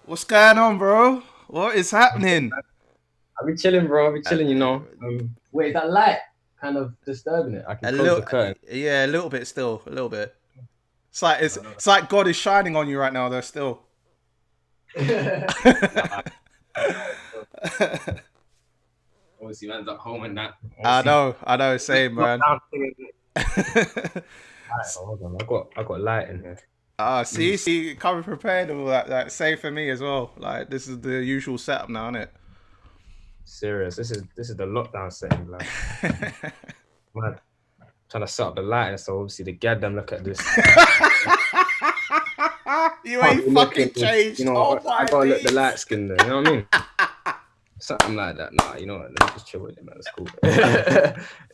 What's going on, bro? What is happening? I'll be chilling, bro. I'll be A, chilling, wait, that light kind of disturbing it. I can a close little, the curtain. yeah, a little bit still, a little bit. It's like No, no, it's like God is shining on you right now, though. Still. no. Nah, obviously, man's at home and that. Obviously, I know, same, man. lockdown thing. Isn't it? Right, hold on. I got light in here. Mm. See, coming prepared and all that. Like, same for me as well. Like, this is the usual setup now, isn't Serious. This is the lockdown setting, like it? man. Trying to set up the lighting, so obviously the gad them look at this. You Can't ain't be fucking looking, changed. I Oh my gotta look the days. light skin there. You know what I mean? Something like that. Nah, you know what? Let me just chill with it, man. It's cool.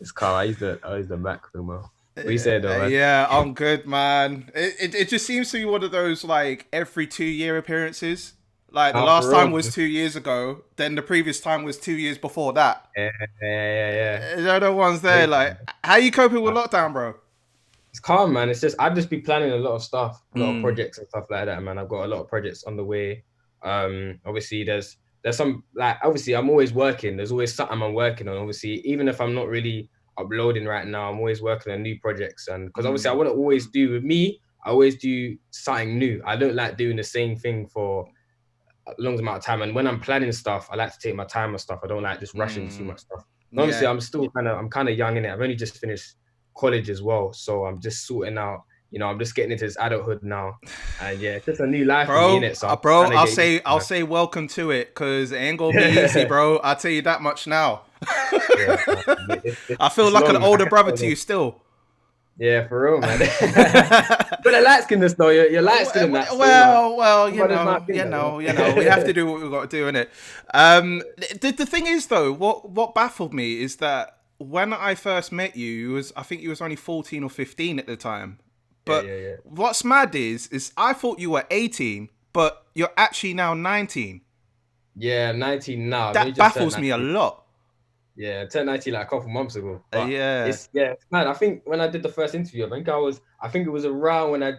It's calm. I use the Mac thing, man. What you say though, man? Yeah, I'm good, man. It just seems to be one of those like every 2 year appearances. Like the Nah, for last time real. was 2 years ago, then the previous time was 2 years before that. Yeah, yeah. The other ones there, like, how you coping with lockdown, bro? It's calm, man. It's just I've just been planning a lot of stuff, a lot of Mm, projects and stuff like that, man. I've got a lot of projects on the way. Obviously there's some like obviously I'm always working. There's always something I'm working on. Obviously, even if I'm not really uploading right now, I'm always working on new projects. And because obviously I mm, want to always do with me, I always do something new. I don't like doing the same thing for a long amount of time. And when I'm planning stuff, I like to take my time and stuff. I don't like just rushing too mm. much stuff. And obviously, Yeah, I'm kind of young in it. I've only just finished college as well, so I'm just sorting out. I'm just getting into this adulthood now, and yeah, it's just a new life for me in bro, it. So I'm bro. trying to get used I'll say welcome to it, cause it ain't gonna be easy, to bro. I'll tell you that much now. yeah, man. I feel It's like an long, man. I older can brother tell to you them. still. Yeah, for real, man. But a light skin this though. You're light skin in that, so Well, brothers might think that. we have to do what we've got to do, innit? The thing is, though, what baffled me is that when I first met you, I think you was only 14 or 15 at the time. Yeah, But yeah, yeah. what's mad is I thought you were 18, but you're actually now 19. Yeah, I'm 19 now. I've only That just turned baffles me a 19. lot. Yeah, I turned 19 like a couple months ago. But Yeah. it's mad. I think when I did the first interview, I think it was around when I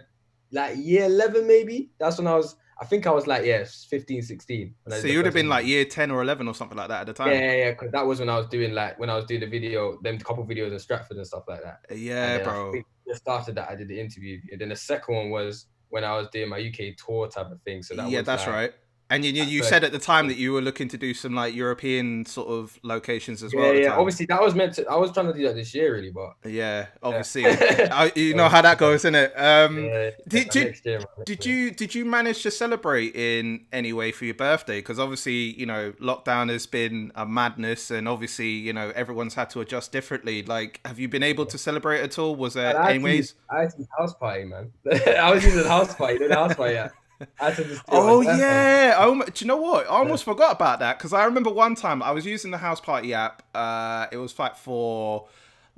like year 11 maybe. That's when I think I was like, yeah, 15, 16 when I So did the you would have first been like interview. year 10 or 11 or something like that at the Yeah, time. yeah, yeah. Because that was when I was doing the video, them couple videos in Stratford and stuff like that. And Yeah, then I bro. think just after that I did the interview. And then the second one was when I was doing my UK tour type of thing. So that Yeah, was that's like right. And at you said at the time 13. that you were looking to do some like European sort of locations as well Yeah, at the yeah. time. Obviously I was trying to do that this year really, but Yeah, obviously, yeah. you know So, how that goes, isn't it? yeah, Did, did next year, man. Next year. did you manage to celebrate in any way for your birthday? Because obviously, lockdown has been a madness, and obviously, everyone's had to adjust differently. Like, have you been able to celebrate at all? Was And there any ways? I had to use house party, man. I was using house party, did the house party, yeah. I had to just do it on Oh birthday. yeah. Do you know what? I Yeah, almost forgot about that because I remember one time I was using the house party app. It was like for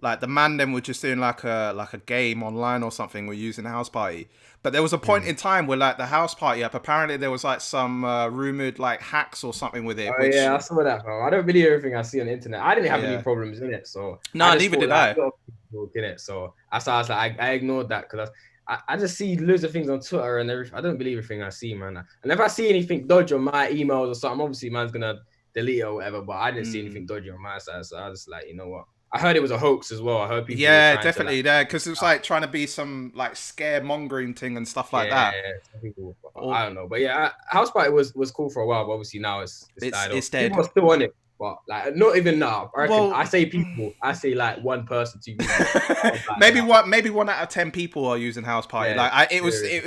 like the man then were just doing like a game online or something. We're using the house party, but there was a point mm. in time where like the house party app apparently there was like some rumored like hacks or something with it. Oh Which yeah, I saw that, bro. I don't believe everything I see on the internet. I didn't have any yeah, problems in it, so I no, just neither thought did like I. a lot of people in it. So that's why I was like, I ignored that because I just see loads of things on Twitter and everything. I don't believe everything I see, man. And if I see anything dodgy on my emails or something, obviously man's gonna delete it or whatever. But I didn't see anything Mm. dodgy on my side, so I was just like, you know what? I heard it was a hoax as well. I heard people were Yeah, trying to like, definitely there because it was like trying to be some like scaremongering thing and stuff like that. yeah, some people, Or I don't know, but yeah, House Party was cool for a while, but obviously now it's died off. it's dead. People are still on it, but like not even now. I reckon Well, I say like one person, two people are on that now. maybe 1 out of 10 people are using house party. Yeah, Like serious.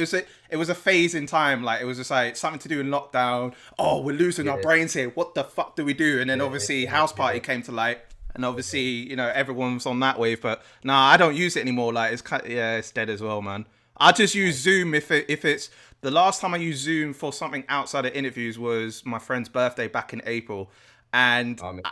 it was a phase in time. Like it was just like something to do in lockdown. Oh, we're losing our Yeah, brains here. What the fuck do we do? And then yeah, obviously yeah, house party yeah, came to light. And obviously, yeah. everyone was on that wave. But no, I don't use it anymore. Like yeah, it's dead as well, man. I just use Zoom if it's the last time I used Zoom for something outside of interviews was my friend's birthday back in April, and Oh, man.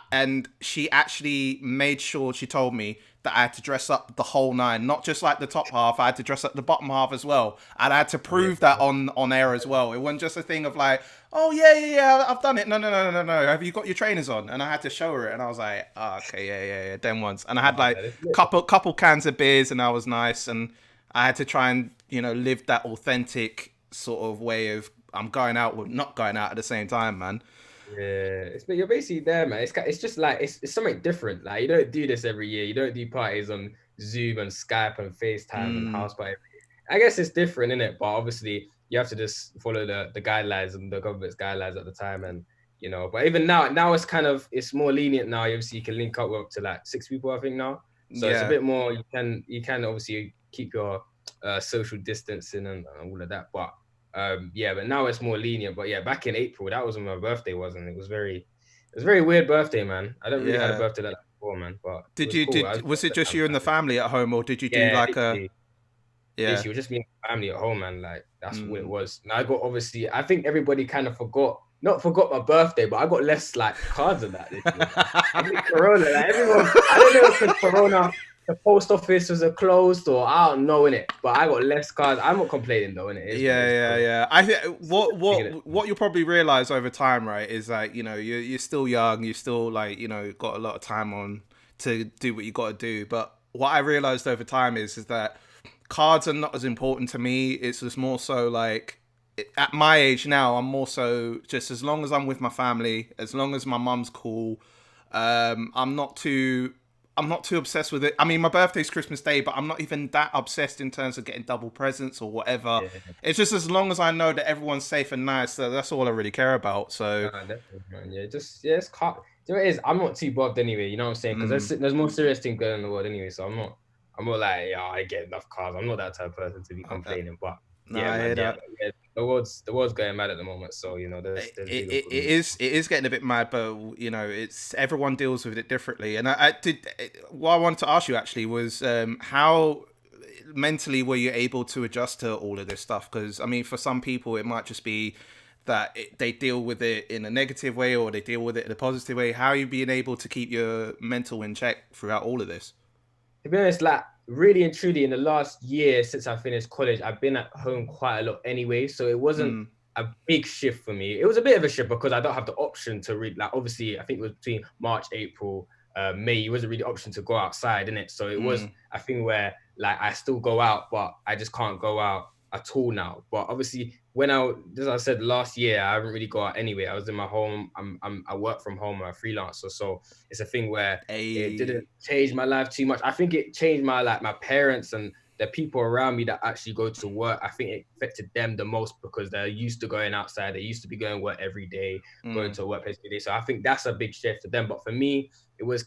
she actually made sure she told me that I had to dress up the whole nine, not just like the top half. I had to dress up the bottom half as well, and I had to Yeah, prove that on air as well. It wasn't just a thing of like, oh yeah, I've done it. No. Have you got your trainers on? And I had to show her it, and I was like, oh, okay, yeah. Then once, and I had like man, it's lit. couple cans of beers, and I was nice, and I had to try and live that authentic sort of way of I'm going out with not going out at the same time, man. Yeah, you're basically there, man. It's just like it's something different. Like you don't do this every year. You don't do parties on Zoom and Skype and FaceTime and Mm, house party. I guess it's different, isn't it? But obviously you have to just follow the guidelines and the government's guidelines at the time. And but even now it's more lenient now. Obviously you can link up with up to like 6 people, I think now. So it's a yeah, bit more. You can obviously keep your social distancing and all of that, but. Yeah, but now it's more lenient. But yeah, back in April, that was when my birthday was, and it was very weird birthday, man. I don't really had a yeah. birthday like that before, man. But it Did was you cool. did was it just you and the family at home, or did you do Yeah, like a yeah? literally, it was just me and my family at home, man. Like that's what it Mm. was. And I got obviously, I think everybody kind of not forgot my birthday, but I got less like cards of that this year, man. I think Corona, like everyone, I don't know if it's Corona. The post office was closed, or I don't know in it, but I got less cards. I'm not complaining though, and it is what it Yeah, is. yeah, Corona. yeah. I think Taking it. what you'll probably realize over time, right, is that you're still young, you still like got a lot of time on to do what you got to do. But what I realized over time is that cards are not as important to me. It's just more so like at my age now, I'm more so just as long as I'm with my family, as long as my mum's cool. I'm not too. I'm not too obsessed with it. I mean, my birthday's Christmas Day, but I'm not even that obsessed in terms of getting double presents or whatever. Yeah, It's just as long as I know that everyone's safe and nice, that's all I really care about. So, nah, definitely, man. It's car. You know what it is? I'm not too bothered anyway. You know what I'm saying? Because mm, there's more serious things going on in the world anyway. So I'm not like, yeah, I get enough cars. I'm not that type of person to be complaining. But no, yeah, I man, hear that. yeah. The world's going mad at the moment. So there's bigger problems. It is getting a bit mad, but it's everyone deals with it differently. And I did what I wanted to ask you actually was how mentally were you able to adjust to all of this stuff? Because I mean, for some people, it might just be that they deal with it in a negative way or they deal with it in a positive way. How are you being able to keep your mental in check throughout all of this? To be honest, like really and truly, in the last year since I finished college, I've been at home quite a lot anyway. So it wasn't Mm, a big shift for me. It was a bit of a shift because I don't have the option to read. Like obviously, I think it was between March, April, May. It wasn't really the option to go outside, in it. So it was mm, a thing where like I still go out, but I just can't go out at all now. But obviously, as I said last year, I haven't really go out anyway. I was in my home. I work from home. I'm a freelancer, so it's a thing where it didn't a change my life too much. I think it changed my parents and the people around me that actually go to work. I think it affected them the most because they're used to going outside. They used to be going to work every day, going mm, to a workplace every day. So I think that's a big shift for them. But for me, it was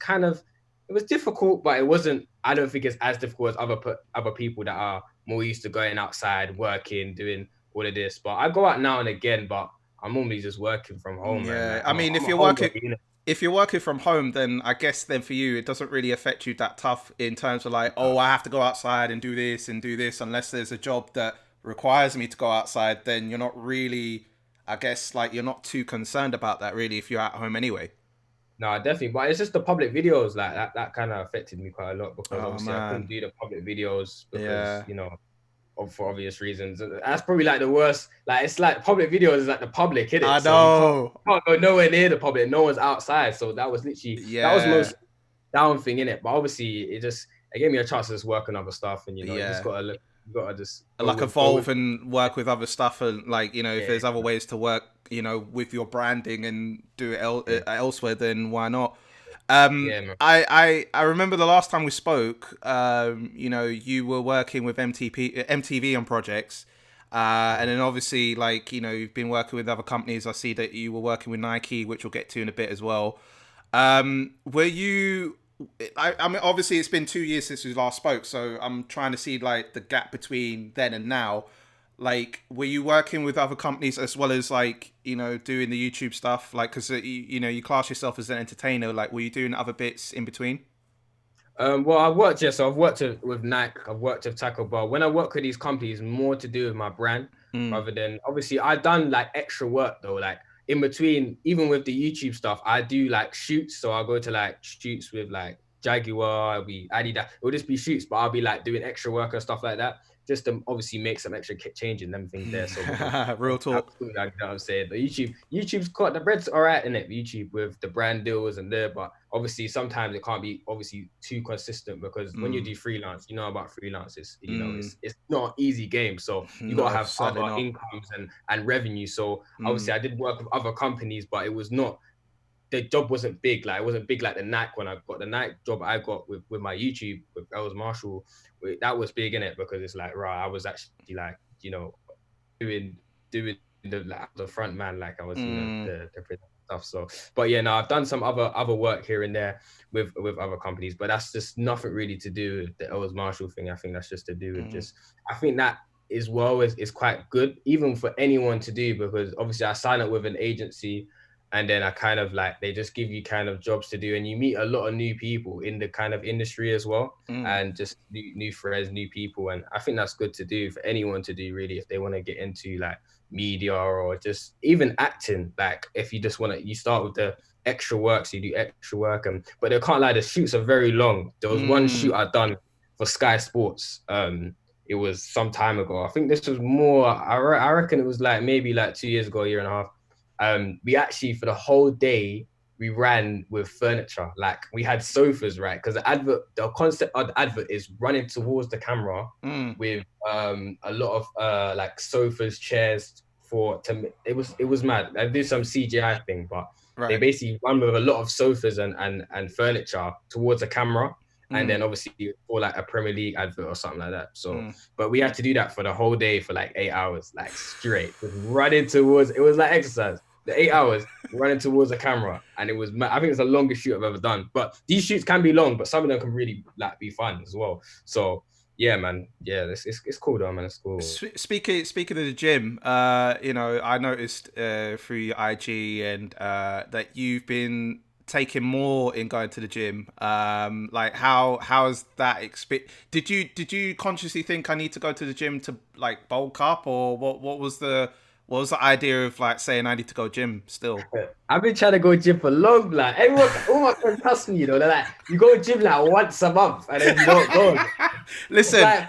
difficult, but it wasn't. I don't think it's as difficult as other people that are more used to going outside, working, doing all of this. But I go out now and again, but I'm normally just working from home, man. yeah. Like I I'm a, mean, I'm a homebody, you know. if you're working from home, then I guess then for you it doesn't really affect you that tough in terms of like, oh, I have to go outside and do this unless there's a job that requires me to go outside. Then you're not really, I guess, like you're not too concerned about that really if you're at home anyway. No, definitely. But it's just the public videos like that kind of affected me quite a lot because Oh obviously I couldn't man, do the public videos because, yeah, for obvious reasons. That's probably like the worst. Like it's like public videos is like the public, is I it? So you can't, know, you can't go nowhere near the public. No one's outside. So that was yeah, most down thing in it. But obviously it gave me a chance to just work on other stuff and you just yeah. gotta look, you gotta just Like go with evolve and work with other stuff and like if yeah, there's other ways to work with your branding and do it yeah, elsewhere, then why not? yeah, man. I remember the last time we spoke, you were working with MTV on projects, and then obviously like you've been working with other companies. I see that you were working with Nike, which we'll get to in a bit as well. Were you? I mean, obviously, it's been 2 years since we last spoke, so I'm trying to see like the gap between then and now. Like, were you working with other companies as well as like doing the YouTube stuff? Like, because you class yourself as an entertainer. Like, were you doing other bits in between? Well, I've worked, yeah. So I've worked with Nike, I've worked with Taco Bell. When I work with these companies, more to do with my brand Mm, rather than obviously I've done like extra work though. Like in between, even with the YouTube stuff, I do like shoots. So I'll go to like shoots with like Jaguar, I'll be Adidas. It'll just be shoots, but I'll be like doing extra work and stuff like that just to obviously make some extra change in them things there. So because Real talk. absolutely, like, you know what I'm saying, the YouTube's got the bread's all right in it. YouTube with the brand deals and there, but obviously sometimes it can't be obviously too consistent because when you do freelance, you know about freelance, it's not an easy game. So you gotta No, have certainly other not. incomes and revenue. So obviously I did work with other companies, but it was not, the job wasn't big. Like it wasn't big like the Nike when I got the Nike job I got with my YouTube with Els Marshall. That was big in it because it's like, right, I was actually like, doing the front man, like I was, the stuff. So, but yeah, no, I've done some other work here and there with other companies, but that's just nothing really to do with the Els Marshall thing. I think that's just to do with just, I think that is quite good even for anyone to do, because obviously I sign up with an agency and then I kind of like, they just give you kind of jobs to do and you meet a lot of new people in the kind of industry as well, and just new friends, new people. And I think that's good to do for anyone to do really if they want to get into like media or just even acting. Like if you just want to, you start with the extra work, so you do extra work. And but I can't lie, the shoots are very long. There was one shoot I done for Sky Sports. It was some time ago. I think this was more, I reckon it was like maybe like 2 years ago, a year and a half. We actually for the whole day we ran with furniture. Like we had sofas, right? Because the concept of the advert is running towards the camera with a lot of like sofas, chairs it was mad. I did some CGI thing, but they basically run with a lot of sofas and furniture towards the camera. And then obviously for like a Premier League advert or something like that. So, but we had to do that for the whole day for like 8 hours, like straight, just running towards. It was like exercise. The 8 hours running towards the camera, and it was. I think it's the longest shoot I've ever done. But these shoots can be long, but some of them can really like be fun as well. So yeah, man, yeah, it's cool though, man. It's cool. Speaking of the gym, I noticed through your IG and that you've been taking more in going to the gym. Like how's that experience? Did you consciously think I need to go to the gym to like bulk up, or what was the idea of like saying I need to go gym still? I've been trying to go gym for long. Like everyone, all my friends trust me. They're like, you go gym like once a month, and then you don't go. Listen, like,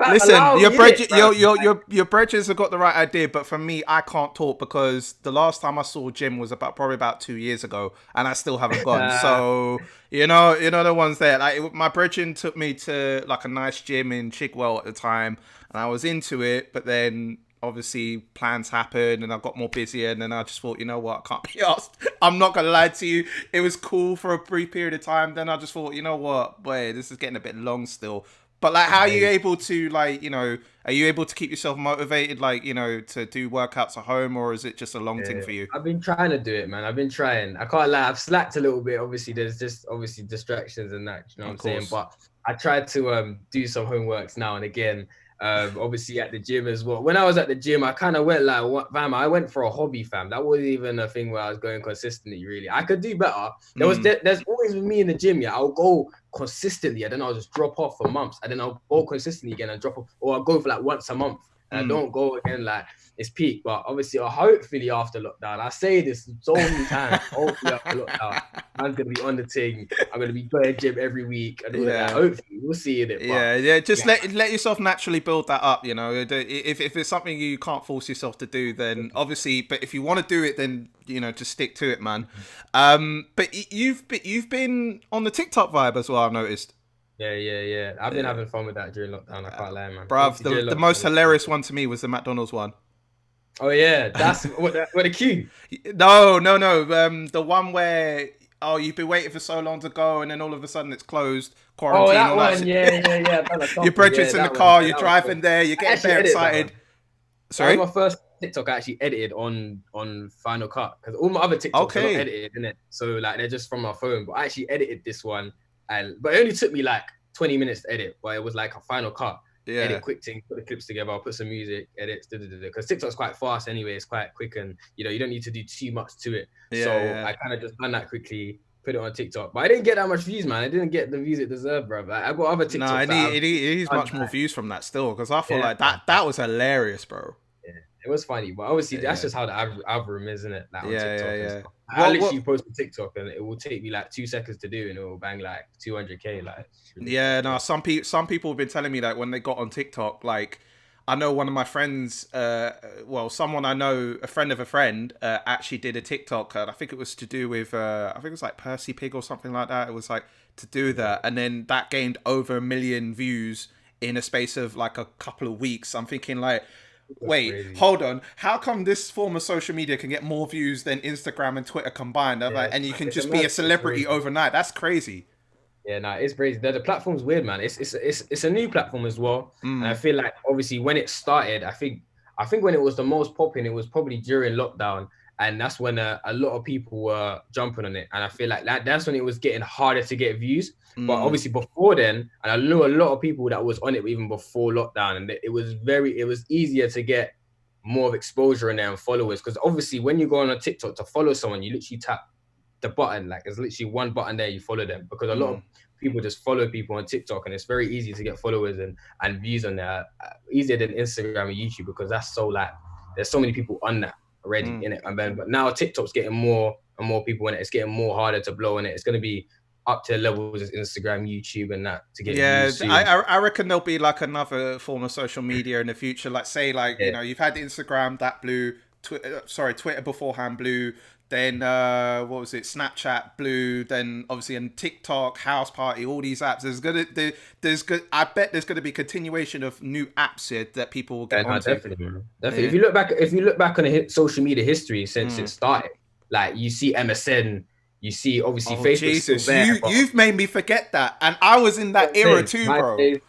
your brethren have got the right idea, but for me, I can't talk because the last time I saw gym was probably about 2 years ago, and I still haven't gone. So you know the ones there. Like my brethren took me to like a nice gym in Chigwell at the time, and I was into it, but then obviously plans happened and I got more busy, and then I just thought, you know what, I can't be asked. I'm not gonna lie to you, it was cool for a brief period of time, then I just thought, you know what, boy, this is getting a bit long still. But like, how are you able to like, are you able to keep yourself motivated, like, to do workouts at home, or is it just a long thing for you? I've been trying to do it, man. I've been trying. I can't lie, I've slacked a little bit. Obviously, there's just obviously distractions and that, you know what I'm saying? But I tried to do some homeworks now and again. Obviously at the gym as well. When I was at the gym, I kind of went like, what, fam? I went for a hobby, fam. That wasn't even a thing where I was going consistently. Really, I could do better. There's always with me in the gym. Yeah, I'll go consistently, and then I'll just drop off for months, and then I'll go consistently again and drop off, or I'll go for like once a month, and I don't go again like it's peak. But obviously, hopefully after lockdown, I say this so many times. Hopefully after lockdown, I'm gonna be on the thing. I'm gonna be going to gym every week and all of that. Hopefully, we'll see in it. But, just let yourself naturally build that up. If it's something you can't force yourself to do, then obviously. But if you want to do it, then just stick to it, man. But you've been on the TikTok vibe as well, I've noticed. Yeah. I've been having fun with that during lockdown. I can't lie, man. Bruv, the most hilarious one to me was the McDonald's one. Oh yeah, that's what the queue. No. The one where you've been waiting for so long to go, and then all of a sudden it's closed. Quarantine. Oh, that one. Yeah. Your brethren's in the car. You're driving there. You're getting very excited. Sorry, that was my first TikTok I actually edited on Final Cut, because all my other TikToks are not edited, innit? So like they're just from my phone. But I actually edited this one, but it only took me like 20 minutes to edit. But it was like a Final Cut. Yeah. Edit quick thing, put the clips together, I'll put some music, edit, because TikTok's quite fast anyway, it's quite quick, and you don't need to do too much to it. I kind of just done that quickly, put it on TikTok, but I didn't get that much views, man. I didn't get the views it deserved, bro. Like, I got other TikToks. No, it needs much more views from that still, because I feel like that was hilarious, bro. Yeah, it was funny, but obviously that's just how the algorithm is, isn't it? Like on TikTok. I literally post a TikTok and it will take me like 2 seconds to do, and it will bang like 200K. Like, some people have been telling me that when they got on TikTok, like, I know one of my friends, well, someone I know, a friend of a friend, actually did a TikTok, and I think it was to do with, I think it was like Percy Pig or something like that. It was like to do that, and then that gained over 1 million views in a space of like a couple of weeks. I'm thinking like, That's wait, crazy. hold on, how come this form of social media can get more views than Instagram and Twitter combined? I'm Yeah, like, and you can it's a just be mad, a it's celebrity crazy. overnight. That's crazy. Yeah, no, it's crazy. The platform's weird, man. It's a new platform as well, and I Mm, feel like obviously when it started, I think when it was the most popping, it was probably during lockdown, and that's when a lot of people were jumping on it, and I feel like that's when it was getting harder to get views. But mm, obviously before then, and I knew a lot of people that was on it even before lockdown, and it was easier to get more of exposure in there and followers because obviously when you go on a TikTok to follow someone, you literally tap the button. Like there's literally one button there, you follow them because a lot of mm. people just follow people on TikTok and it's very easy to get followers and views on there, easier than Instagram and YouTube because that's so like there's so many people on that already Mm. in it. And then but now TikTok's getting more and more people in it. It's getting more harder to blow in it. It's going to be up to levels as Instagram, YouTube, and that to get Yeah, views soon. I reckon there'll be like another form of social media in the future. Like say like, Yeah, you've had Instagram that blew, Twitter, sorry, Twitter beforehand blew, then what was it, Snapchat blew, then obviously in TikTok, House Party, all these apps. There's good. I bet there's gonna be continuation of new apps here that people will get yeah, no, onto. definitely, man. Definitely. Yeah. If you look back on the social media history since it Mm. started, like you see MSN, you see obviously Oh Facebook's still Jesus, there, but you've made me forget that, and I was in what that I'm era saying, too, bro. MySpace,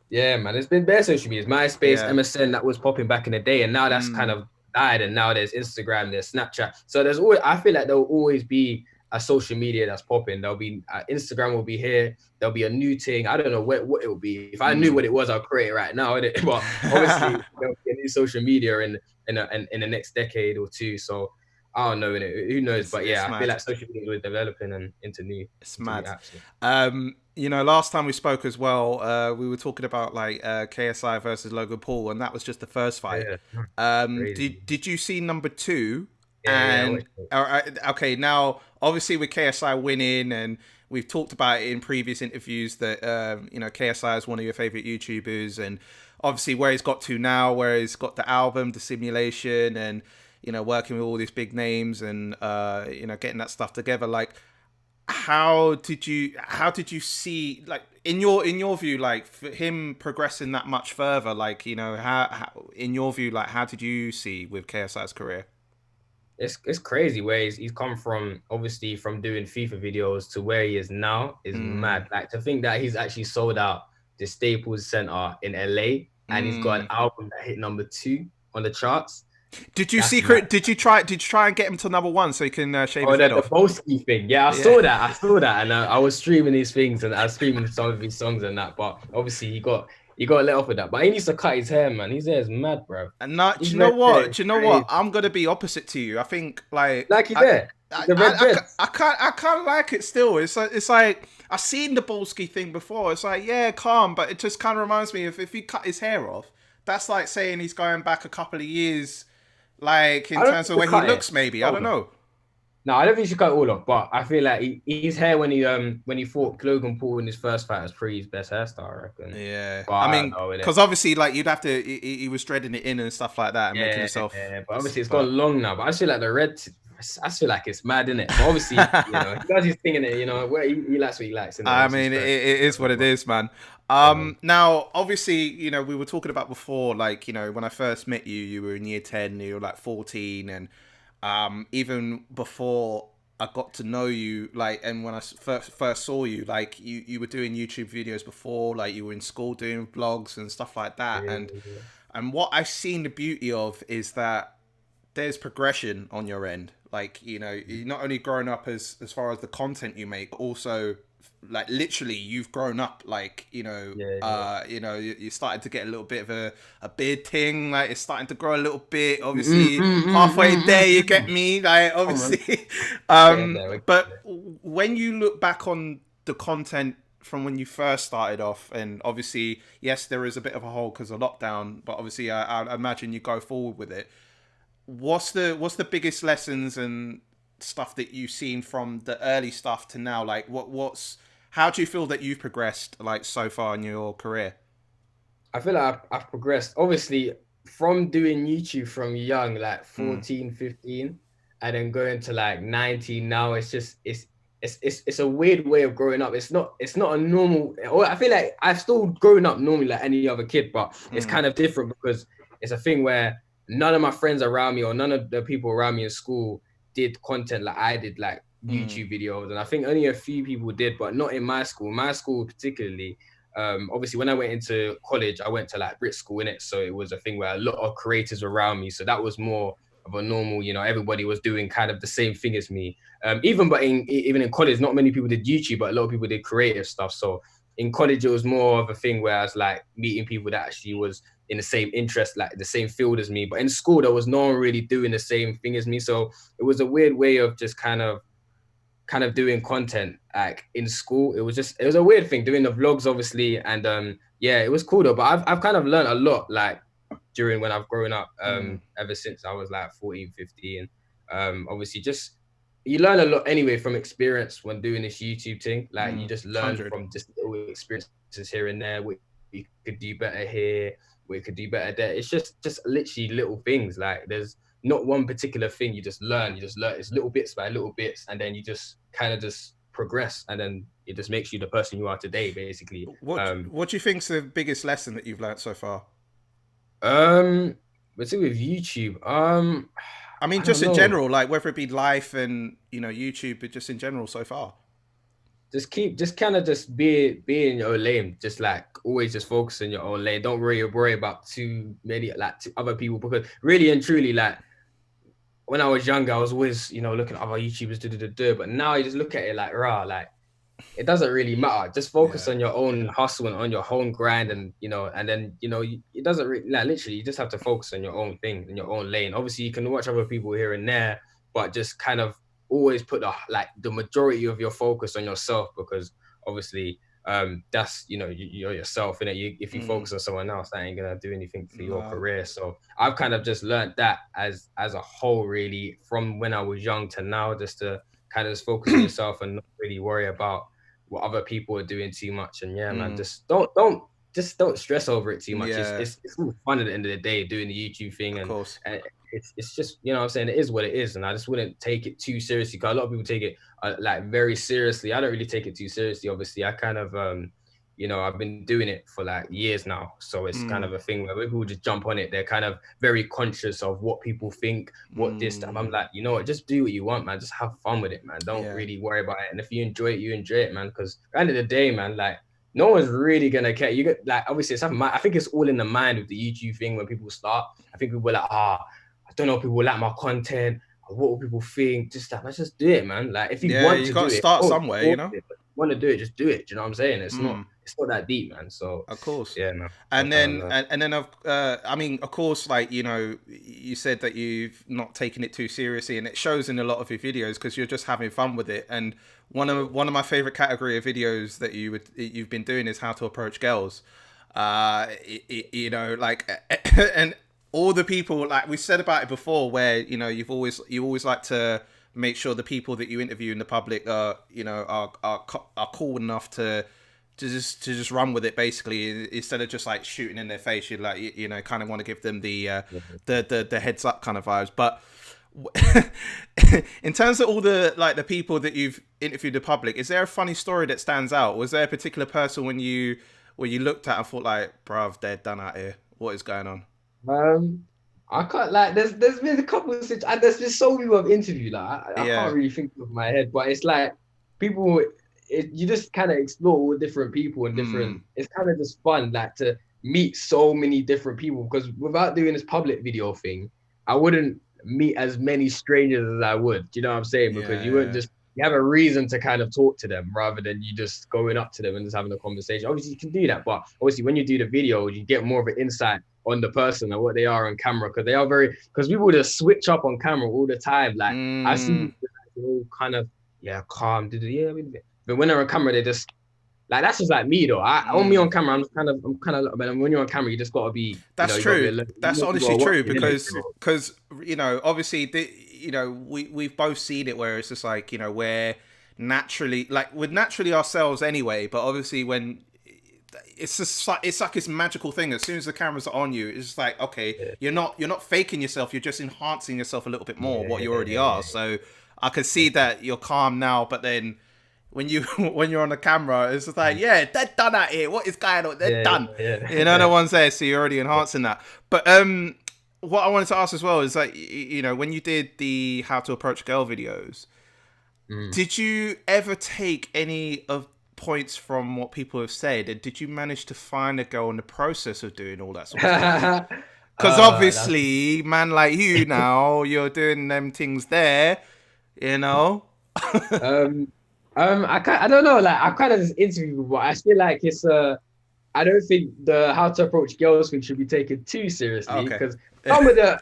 yeah, man, it's been bare social media. MySpace, Yeah. MSN, that was popping back in the day, and now that's kind Mm. of died. And now there's Instagram, there's Snapchat. So there's always, I feel like there'll always be a social media that's popping. There'll be Instagram will be here. There'll be a new thing. I don't know what it will be. If I knew Mm. what it was, I'll create it right now. Innit? But obviously there'll be a new social media in the next decade or two. So I don't know. Innit? Who knows? But It's yeah, I feel mad. like social media was developing and It's into new mad. apps. Last time we spoke as well, we were talking about like KSI versus Logan Paul, and that was just the first fight. Yeah, crazy. Did you see number two? Yeah, I And watched it. okay, now obviously with KSI winning, and we've talked about it in previous interviews that KSI is one of your favorite YouTubers, and obviously where he's got to now, where he's got the album, Dissimulation, and working with all these big names, and getting that stuff together, like how did you see, like, in your view, like for him progressing that much further, like how in your view, like how did you see with KSI's career? It's crazy where he's come from, obviously from doing FIFA videos to where he is now is Mm, mad. Like to think that he's actually sold out the Staples Center in LA and he's got an mm. album that hit number 2 on the charts. Did you That's mad. secret? Did you try and get him to number one so he can shave Oh, his head the off? Bolski thing. Yeah, I Yeah. saw that. I saw that, and I was streaming these things, and I was streaming some of his songs and that. But obviously, he got let off with that. But he needs to cut his hair, man. His hair is mad, bro. And not, do His you know red hair what? is Do you know what? crazy. I'm gonna be opposite to you. I think like Like his hair, I, the red I, dreads. I can't like it still. It's like I've seen the Bolski thing before. It's like, yeah, calm, but it just kind of reminds me of if he cut his hair off. That's like saying he's going back a couple of years, like in I don't terms think of you where should he cut it. looks. Maybe I don't Hold on. know. No, I don't think you should cut it all off. But I feel like his hair when he fought Logan Paul in his first fight was pretty his best hairstyle, I reckon. Yeah, But I I don't mean, know with it. because obviously, like you'd have to. He was dreading it in and stuff like that, and making Yeah, himself. yeah, but obviously it's But gone long now. But I feel like the red, I feel like it's mad, in it. But obviously, he does his thing in it. Where he likes what he likes, and I obviously it's mean, fair. it is what it is, man. Yeah, man. Now, obviously, we were talking about before, like, when I first met you, you were in year 10, you were like 14, and even before I got to know you, like, and when I first saw you, like, you were doing YouTube videos before, like, you were in school doing vlogs and stuff like that, Yeah, and what I've seen the beauty of is that there's progression on your end. Like, you're not only growing up as far as the content you make, but also like literally you've grown up, like, yeah, yeah. you're starting to get a little bit of a beard thing, like it's starting to grow a little bit, Mm, obviously mm, mm, halfway mm, there, you mm, get mm. me, like Come on, obviously. get in there. We're getting But there. when you look back on the content from when you first started off, and obviously yes, there is a bit of a hole because of lockdown, but obviously I imagine you go forward with it. What's the biggest lessons and stuff that you've seen from the early stuff to now? Like, how do you feel that you've progressed, like, so far in your career? I feel like I've progressed. Obviously, from doing YouTube from young, like Mm, 14, 15, and then going to like 19 now, it's just it's a weird way of growing up. It's not a normal, or I feel like I've still grown up normally like any other kid, but it's mm, kind of different because it's a thing where none of my friends around me or none of the people around me in school did content like I did, like mm, YouTube videos. And I think only a few people did, but not in my school. My school particularly, obviously when I went into college, I went to like Brit school in it, so it was a thing where a lot of creators were around me, so that was more of a normal, everybody was doing kind of the same thing as me. Even in college, not many people did YouTube, but a lot of people did creative stuff. So in college, it was more of a thing where I was like meeting people that actually was in the same interest, like the same field as me. But in school, there was no one really doing the same thing as me, so it was a weird way of just kind of doing content like in school. It was a weird thing doing the vlogs, obviously, and yeah, it was cool though. But I've kind of learned a lot like during when I've grown up, mm, ever since I was like 14, 15. Obviously, just you learn a lot anyway from experience when doing this YouTube thing. Like you just learn 100. from just little experiences here and there. What you could do better here, what you could do better there. It's just literally little things. Like there's not one particular thing. You just learn. You just learn. It's little bits by little bits, and then you just kind of just progress, and then it just makes you the person you are today, basically. What do you think's the biggest lesson that you've learned so far? Um, but see with YouTube, I mean, I don't just in know. general, like whether it be life and YouTube, but just in general so far. Just kind of just be in your own lane. Just like always, just focus on your own lane. Don't really worry about too many like other people, because really and truly, like when I was younger, I was always looking at other YouTubers do. But now you just look at it like rah, like it doesn't really matter. Just focus Yeah. on your own hustle and on your own grind, and then it doesn't really, like, literally, you just have to focus on your own thing in your own lane. Obviously, you can watch other people here and there, but just kind of always put the majority of your focus on yourself, because obviously that's you're yourself, and if you Mm, focus on someone else, that ain't gonna do anything for your nah. career. So I've kind of just learned that as a whole, really, from when I was young to now, just to kind of just focus on yourself and not really worry about what other people are doing too much. And yeah, man, Mm, just don't stress over it too much. It's yeah. it's it's all fun at the end of the day doing the YouTube thing, Of and course. it's just what I'm saying, it is what it is, and I just wouldn't take it too seriously, because a lot of people take it like very seriously. I don't really take it too seriously. Obviously, I kind of I've been doing it for like years now, so it's kind Mm, of a thing where when people just jump on it, they're kind of very conscious of what people think, what this time. I'm mm, like, what, just do what you want, man. Just have fun with it, man. Don't yeah. really worry about it. And if you enjoy it, you enjoy it, man. Because at the end of the day, man, like no one's really gonna care. You get like obviously it's I think it's all in the mind with the YouTube thing when people start. I think people are like, I don't know if people like my content. What will people think? Just that, let's just do it, man. Like if you Yeah, want you to got do to it, start oh, somewhere, but if you want to do it, just do it. Do you know what I'm saying? It's not Mm, it's not that deep, man. So of course. yeah, man. I've And kind of then, learned. and then, I mean, of course, like, you said that you've not taken it too seriously, and it shows in a lot of your videos because you're just having fun with it. And one of my favorite category of videos that you've been doing is how to approach girls. Like, and all the people, like we said about it before, where you always like to make sure the people that you interview in the public are cool enough to just run with it, basically, instead of just like shooting in their face. You like kind of want to give them the heads up kind of vibes. But in terms of all the people that you've interviewed in public, is there a funny story that stands out? Was there a particular person when you looked at and thought like, bruv, they're done out here, what is going on? Um, I can't, like there's been a couple of and there's been so many I've interviewed, like I can't Yeah. really think of my head, but it's like people, you just kind of explore all different people and Mm, different. It's kind of just fun, like to meet so many different people, because without doing this public video thing, I wouldn't meet as many strangers as I would. Do you know what I'm saying? Because you wouldn't yeah. just you have a reason to kind of talk to them rather than you just going up to them and just having a conversation. Obviously, you can do that, but obviously, when you do the video, you get more of an insight on the person and what they are on camera, because they are because people just switch up on camera all the time. Like I see Mm, people all kind of calm, yeah, but when they're on camera, they just like that's just like me though. On me mm. on camera, I'm kind of, but when you're on camera, you just gotta be, That's you gotta be true. alert. That's You honestly gotta watch true it, innit? because obviously we've both seen it where it's just like we're naturally like we're naturally ourselves anyway, but obviously when it's just like it's like this magical thing. As soon as the cameras are on you, it's just like, okay, Yeah. you're not faking yourself. You're just enhancing yourself a little bit more what you already Yeah. are. So I can see that you're calm now, but then when you when you're on the camera, it's just like, yeah, they're done out here. What is going on? They're done. You know, no one's there, so you're already enhancing that. But what I wanted to ask as well is like, you know, when you did the how to approach girl videos, did you ever take any of points from what people have said, and did you manage to find a girl in the process of doing all that sort of stuff? Because obviously, man like you now, you're doing them things there, you know. I don't know. Like I kind of just interview, but I feel like it's I don't think the how to approach girls thing should be taken too seriously Okay. because some of the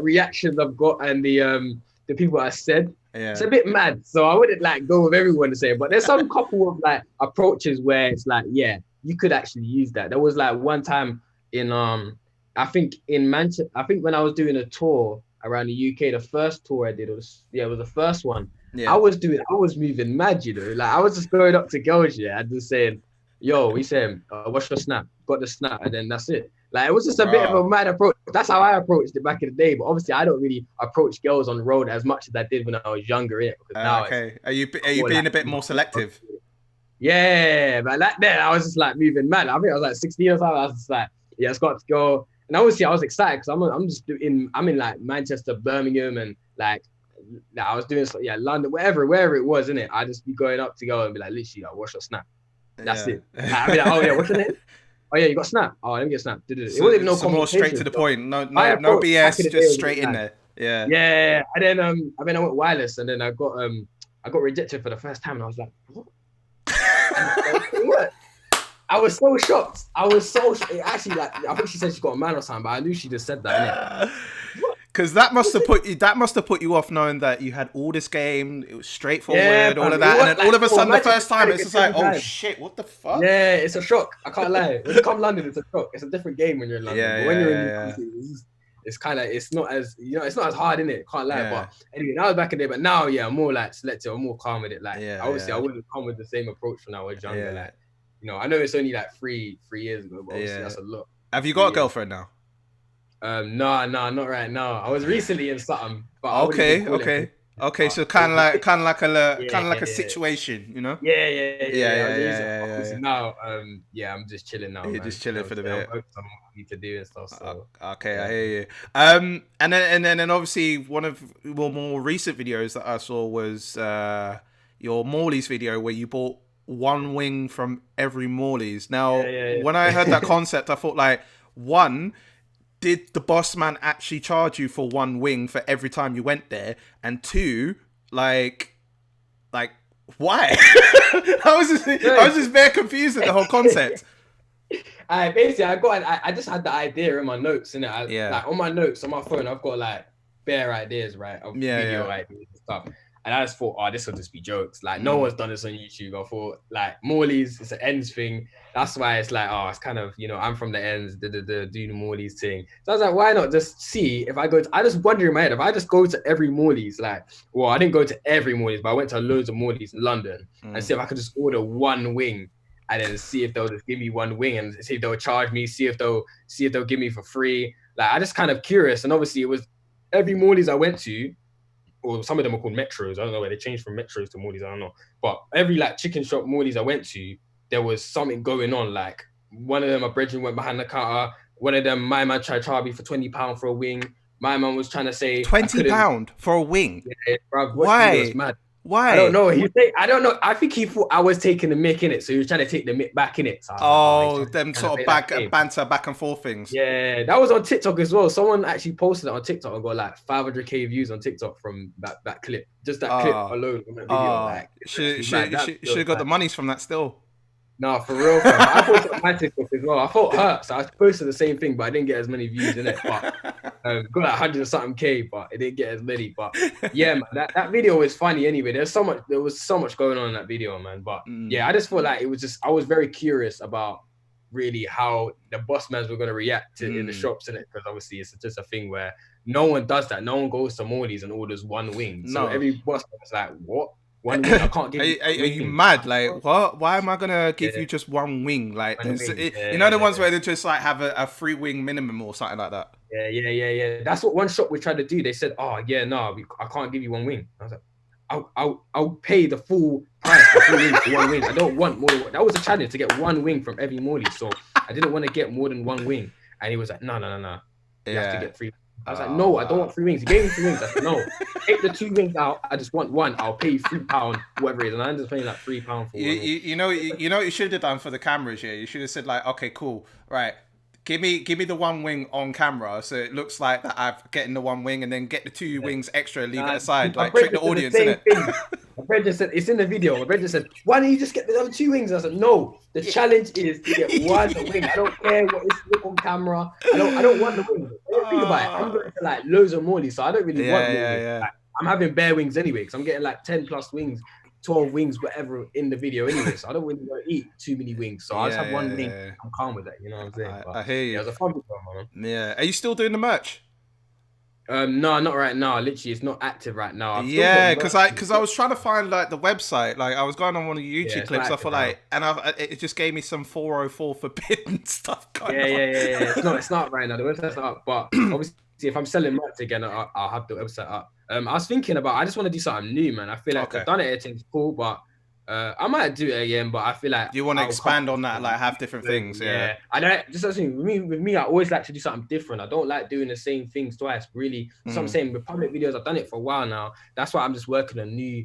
reactions I've got and the people I said, it's a bit mad. So I wouldn't like go with everyone to say it, but there's some couple of like approaches where it's like, yeah, you could actually use that. There was like one time in I think in Manchester, I think when I was doing a tour around the UK, the first tour I did it was the first one. Yeah. I was moving mad, you know, like I was just going up to girls, yeah, and just saying, yo, we saying, what's your snap? Got the snap, and then that's it. Like it was just a bit of a mad approach. That's how I approached it back in the day. But obviously, I don't really approach girls on the road as much as I did when I was younger. Because now okay, are you being like, a bit more selective? Yeah, but like then I was just like moving mad. I think I was like 16 or something. I was just like, yeah, it's got to go. And obviously, I was excited because I'm in like Manchester, Birmingham, and like I was doing London, wherever it was, innit? I just be going up to go and be like, literally, like, what's your snap? That's it. I'd be like, oh yeah, what's your name? Oh yeah, you got snap. Oh, let me get snap. It wasn't even no some more straight to the point. No BS, just straight in there. Yeah. Yeah. And then I went wireless, and then I got rejected for the first time, and I was like, what? What? I was so shocked. Actually, like I think she said she got a man or something, but I knew she just said that. Because that must have put you off knowing that you had all this game. It was straightforward, all of that, and then like, all of a sudden, the first time, it's just like, oh shit, what the fuck? Yeah, it's a shock. I can't lie. When you come to London, it's a shock. It's a different game when you're in London. But when you're in Newcastle, it's kind of it's not as it's not as hard, innit? Can't lie. But anyway, that was back in the day. But now, yeah, I'm more like selective. I'm more calm with it. Like obviously, I wouldn't come with the same approach when I was younger. Like I know it's only like three years ago, but obviously that's a lot. Have you got a girlfriend now? No, not right now. I was recently in something, but okay. So kind of like a situation, you know? Yeah. Now, I'm just chilling now. You're just chilling for the bit. Some need to do and stuff. So okay, I hear you. And then obviously one of your more recent videos that I saw was your Morleys video where you bought one wing from every Morleys. Now, when I heard that concept, I thought like, one, did the boss man actually charge you for one wing for every time you went there? And two, like why? I was just very confused at the whole concept. Basically, I just had the idea in my notes, innit? Like on my notes on my phone, I've got like bare ideas, right? Of video ideas and stuff. And I just thought, this will just be jokes. Like, no one's done this on YouTube. I thought, like, Morleys, it's an ends thing. That's why it's like, it's kind of, I'm from the ends, do the Morleys thing. So I was like, why not just see if I go to, I just wonder in my head, if I just go to every Morleys, like, well, I didn't go to every Morleys, but I went to loads of Morleys in London and see if I could just order one wing and then see if they'll just give me one wing and see if they'll charge me, see if they'll give me for free. Like, I just kind of curious. And obviously it was every Morleys I went to, or some of them are called metros. I don't know where they changed from metros to Morleys. I don't know. But every like chicken shop Morleys I went to, there was something going on. Like one of them, my brethren went behind the counter. One of them, my man tried to charge me for £20 for a wing. My man was trying to say £20 for a wing. Yeah, bro, why? Mad. Why? I don't know. I don't know. I think he thought I was taking the mic in it, so he was trying to take the mic back in it. So them sort of banter back and forth things. Yeah, that was on TikTok as well. Someone actually posted it on TikTok and got like 500k views on TikTok from that clip. Just that clip alone. From that video. Like, should have got the monies from that still. No, for real. I thought it was my TikTok as well. I thought hurt, so I posted the same thing, but I didn't get as many views in it. But got like 100 or something K, but it didn't get as many. But yeah, man, that video was funny anyway. There was so much going on in that video, man. But yeah, I just felt like I was very curious about really how the boss mans were gonna react to in the shops, in it, because obviously it's just a thing where no one does that. No one goes to Morleys and orders one wing. So every boss man was like, what? one wing. I can't give Are you you, are, one are you wing. mad? Like, what? Why am I gonna give Yeah, you just one wing? Like, one there's, wing. you know, the ones where they just like have a three wing minimum or something like that. Yeah. That's what one shop we tried to do. They said, "Oh yeah, no, I can't give you one wing." I was like, "I'll pay the full price for three wings for one wing. I don't want more than one." That was a challenge to get one wing from every Morley, so I didn't want to get more than one wing. And he was like, "No. You have to Yeah. get three." I was like, Oh "No, I don't want wow. three wings." He gave me three wings. I said, "No, take the two wings out. I just want one. I'll pay you £3, whatever it is." And I ended up paying like £3 for one wing. You know what you should have done for the cameras. Yeah, you should have said like, okay, cool, right. Give me the one wing on camera, so it looks like that I'm getting the one wing, and then get the two Yeah. wings extra, and leave it Nah, aside, my like friend trick the just said the audience, same innit? thing. My friend just said it's in the video. My friend just said, "Why don't you just get the other two wings?" I said, "No, the challenge is to get one wing. I don't care what is on camera. I don't want the wings. Think about it. I'm Oh, going to like loads of Morleys, so I don't really want more yeah, wings. yeah, Like, I'm having bare wings anyway, because I'm getting like 10 plus wings, 12 wings, whatever in the video anyway. So I don't really want to eat too many wings. So I just yeah, have one yeah, wing. yeah. I'm calm with that. You know what I'm saying? But I hear yeah, you. it was a fun video, man. Yeah, are you still doing the merch? No, not right now. Literally, it's not active right now. I've still got Yeah, merch. because I was trying to find like the website. Like I was going on one of the Yeah, YouTube it's not clips. I active feel right now. like, and it just gave me some 404 forbidden stuff going Yeah. on. It's not right now. The website's not up, but obviously, if I'm selling merch again, I'll have the website up. I was thinking about. I just want to do something new, man. I feel like the Okay. done it thing's cool, but I might do it again. But I feel like Do you want to I'll come expand up with on that? something Like have different new. things? Yeah. Yeah, I don't just as with me. I always like to do something different. I don't like doing the same things twice. Really, that's what I'm Mm. saying. With public videos, I've done it for a while now. That's why I'm just working on new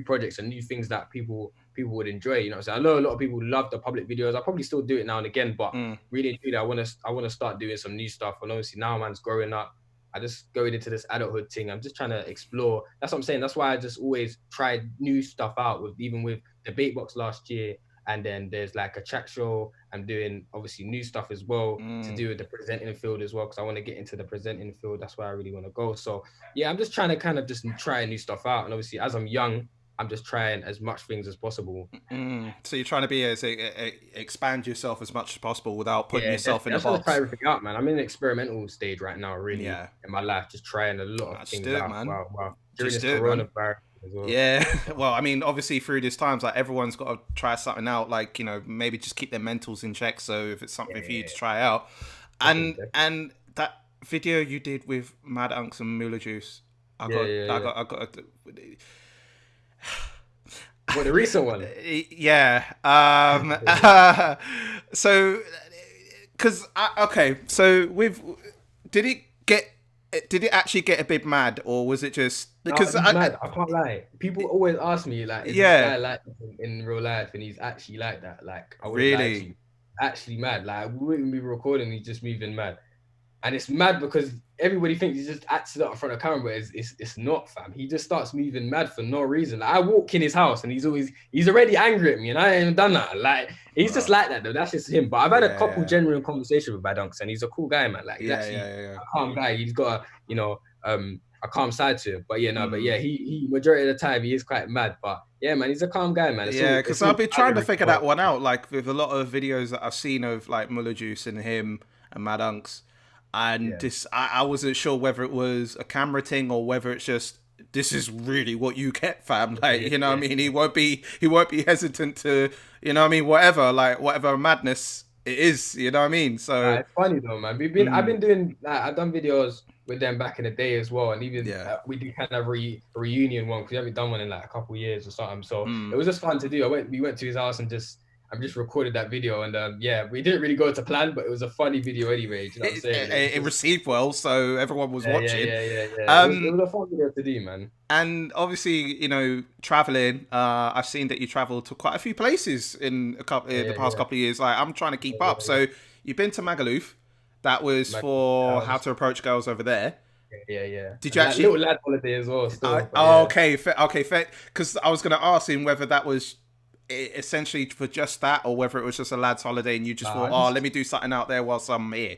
projects and new things that people would enjoy. You know, so I know a lot of people love the public videos. I probably still do it now and again, but Mm. really do that. I want to start doing some new stuff. And obviously now man's growing up. I just going into this adulthood thing. I'm just trying to explore. That's what I'm saying. That's why I just always tried new stuff out with even with Debate Box last year. And then there's like a chat show. I'm doing obviously new stuff as well to Mm. do with the presenting field as well, because I want to get into the presenting field. That's where I really want to go. So yeah, I'm just trying to kind of just try new stuff out. And obviously as I'm young, I'm just trying as much things as possible. Mm. So you're trying to be expand yourself as much as possible without putting Yeah, yourself definitely. in I a just want to try box. everything out, man. I'm in an experimental stage right now, really, Yeah. in my life, just trying a lot of Just things do it, out. man. Wow. During Just this do it, man. coronavirus as well. Yeah. Well, I mean, obviously through these times, like everyone's got to try something out. Like maybe just keep their mentals in check. So if it's something for you to try out, Definitely. and that video you did with Mad Uncks and Mularjuice, Yeah. I got. What, the recent one? Yeah. So, because okay, so with did it get? Did it actually get a bit mad, or was it just No, because he's mad. I can't lie. People always ask me, like, is this yeah, guy like this in real life? And he's actually like that. Like, I wouldn't lie to really, you. Actually mad. Like, we wouldn't be recording, he's just moving mad. And it's mad because everybody thinks he just acts it up in front of camera, but it's not, fam. He just starts moving mad for no reason. Like, I walk in his house and he's already angry at me, and I ain't even done that. Like, he's just like that though. That's just him. But I've had a couple yeah, genuine conversations with Mad Uncks, and he's a cool guy, man. Like, he's actually yeah. a calm guy. He's got a calm side to him. But yeah, no, but Mm. yeah, he majority of the time he is quite mad. But yeah, man, he's a calm guy, man. Yeah, because It's I've all been trying to salary figure that work. one out. Like with a lot of videos that I've seen of like Muller Juice and him and Mad Unks, and Yeah. this I wasn't sure whether it was a camera thing or whether it's just this is really what you get, fam. Like what I mean. He won't be hesitant to what I mean. Whatever madness it is. You know what I mean. So It's funny though, man. I've mm, been doing I've done videos with them back in the day as well, and even yeah. we do kind of reunion one because we haven't done one in like a couple of years or something. So Mm. it was just fun to do. We went to his house and just recorded that video, and yeah, we didn't really go to plan, but it was a funny video anyway. Do you know what I'm saying? It was It just received well, so everyone was watching. yeah. It Um, was a fun video to do, man. And obviously, traveling. I've seen that you traveled to quite a few places in the past Yeah. couple of years. Like I'm trying to keep up. Yeah. So you've been to Magaluf. That was Like, for I how was, to approach girls over there. yeah. Did you And that actually? little lad holiday as well, still. But Oh, yeah. okay, okay, fair. Because I was going to ask him whether that was essentially for just that, or whether it was just a lad's holiday, and you just thought, I oh, just let me do something out there whilst I'm here.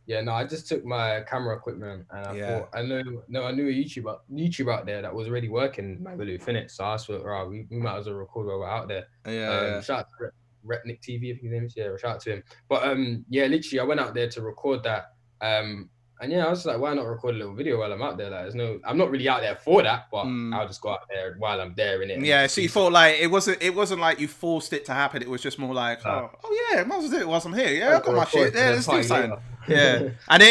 Yeah, no, I just took my camera equipment and I Yeah. thought I knew a YouTuber out there that was already working Magaluf, innit? So I thought, right, we might as well record while we're out there. Yeah. Shout out to Retnik TV if his name is, yeah, shout out to him. But yeah, literally I went out there to record that. And yeah, I was like, why not record a little video while I'm out there? Like, I'm not really out there for that, but I'll just go out there while I'm there in it. And Yeah, just so do you thought like it wasn't like you forced it to happen. It was just more like, something. oh yeah, might as well do it whilst I'm here. Yeah, I'll I got go my shit. record and Yeah, then let's do party something. later. Yeah, and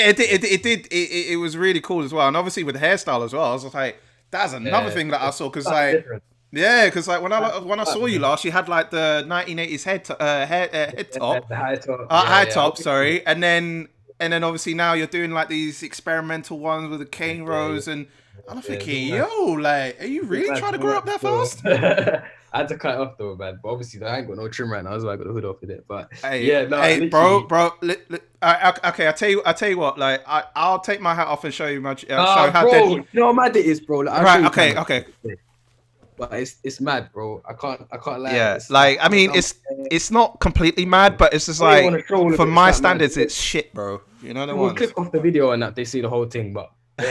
it was really cool as well. And obviously with the hairstyle as well, I was like, that's another Yeah, thing that I saw because something like. different. Yeah, because like when I saw you last, you had like the 1980s head top, The high top. high Yeah. top, sorry, and then obviously now you're doing like these experimental ones with the cane Yeah. rows, and I'm It's thinking, all nice. yo, like, are you really trying to grow up that So, fast? I had to cut it off though, man. But obviously, I ain't got no trim right now. That's why I got the hood off with it. But Hey, yeah, no, hey, literally. okay, I tell you what, like, I'll take my hat off and show you my show how Bro, dead. you know how mad it is, bro. Like, I'll show Right, you okay, camera. okay, But it's mad, bro. I can't lie. yeah, It's like, I mean, I'm- it's not completely mad, but it's just I don't even like, want to show all of for it. It's my that mad. standards, it's shit, bro. You know the We'll ones. click off the video and that they see the whole thing, but but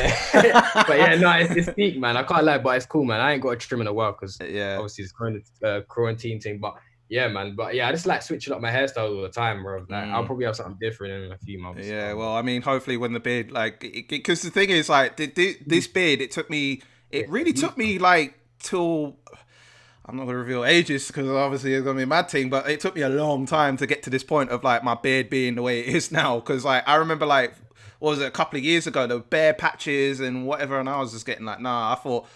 yeah, no, it's peak, man. I can't lie, but it's cool, man. I ain't got a trim in a while because Yeah. obviously it's quarantine thing. But yeah, man. But yeah, I just like switching up my hairstyle all the time, bro. Like I'll probably have something different in a few months. Yeah, well, I mean, hopefully when the beard, like, because the thing is, like, this beard, it really took me, like, till, I'm not going to reveal ages because obviously it's going to be a mad thing, but it took me a long time to get to this point of, like, my beard being the way it is now. Because, like, I remember, like, what was it, a couple of years ago, the bare patches and whatever, and I was just getting like, nah, I thought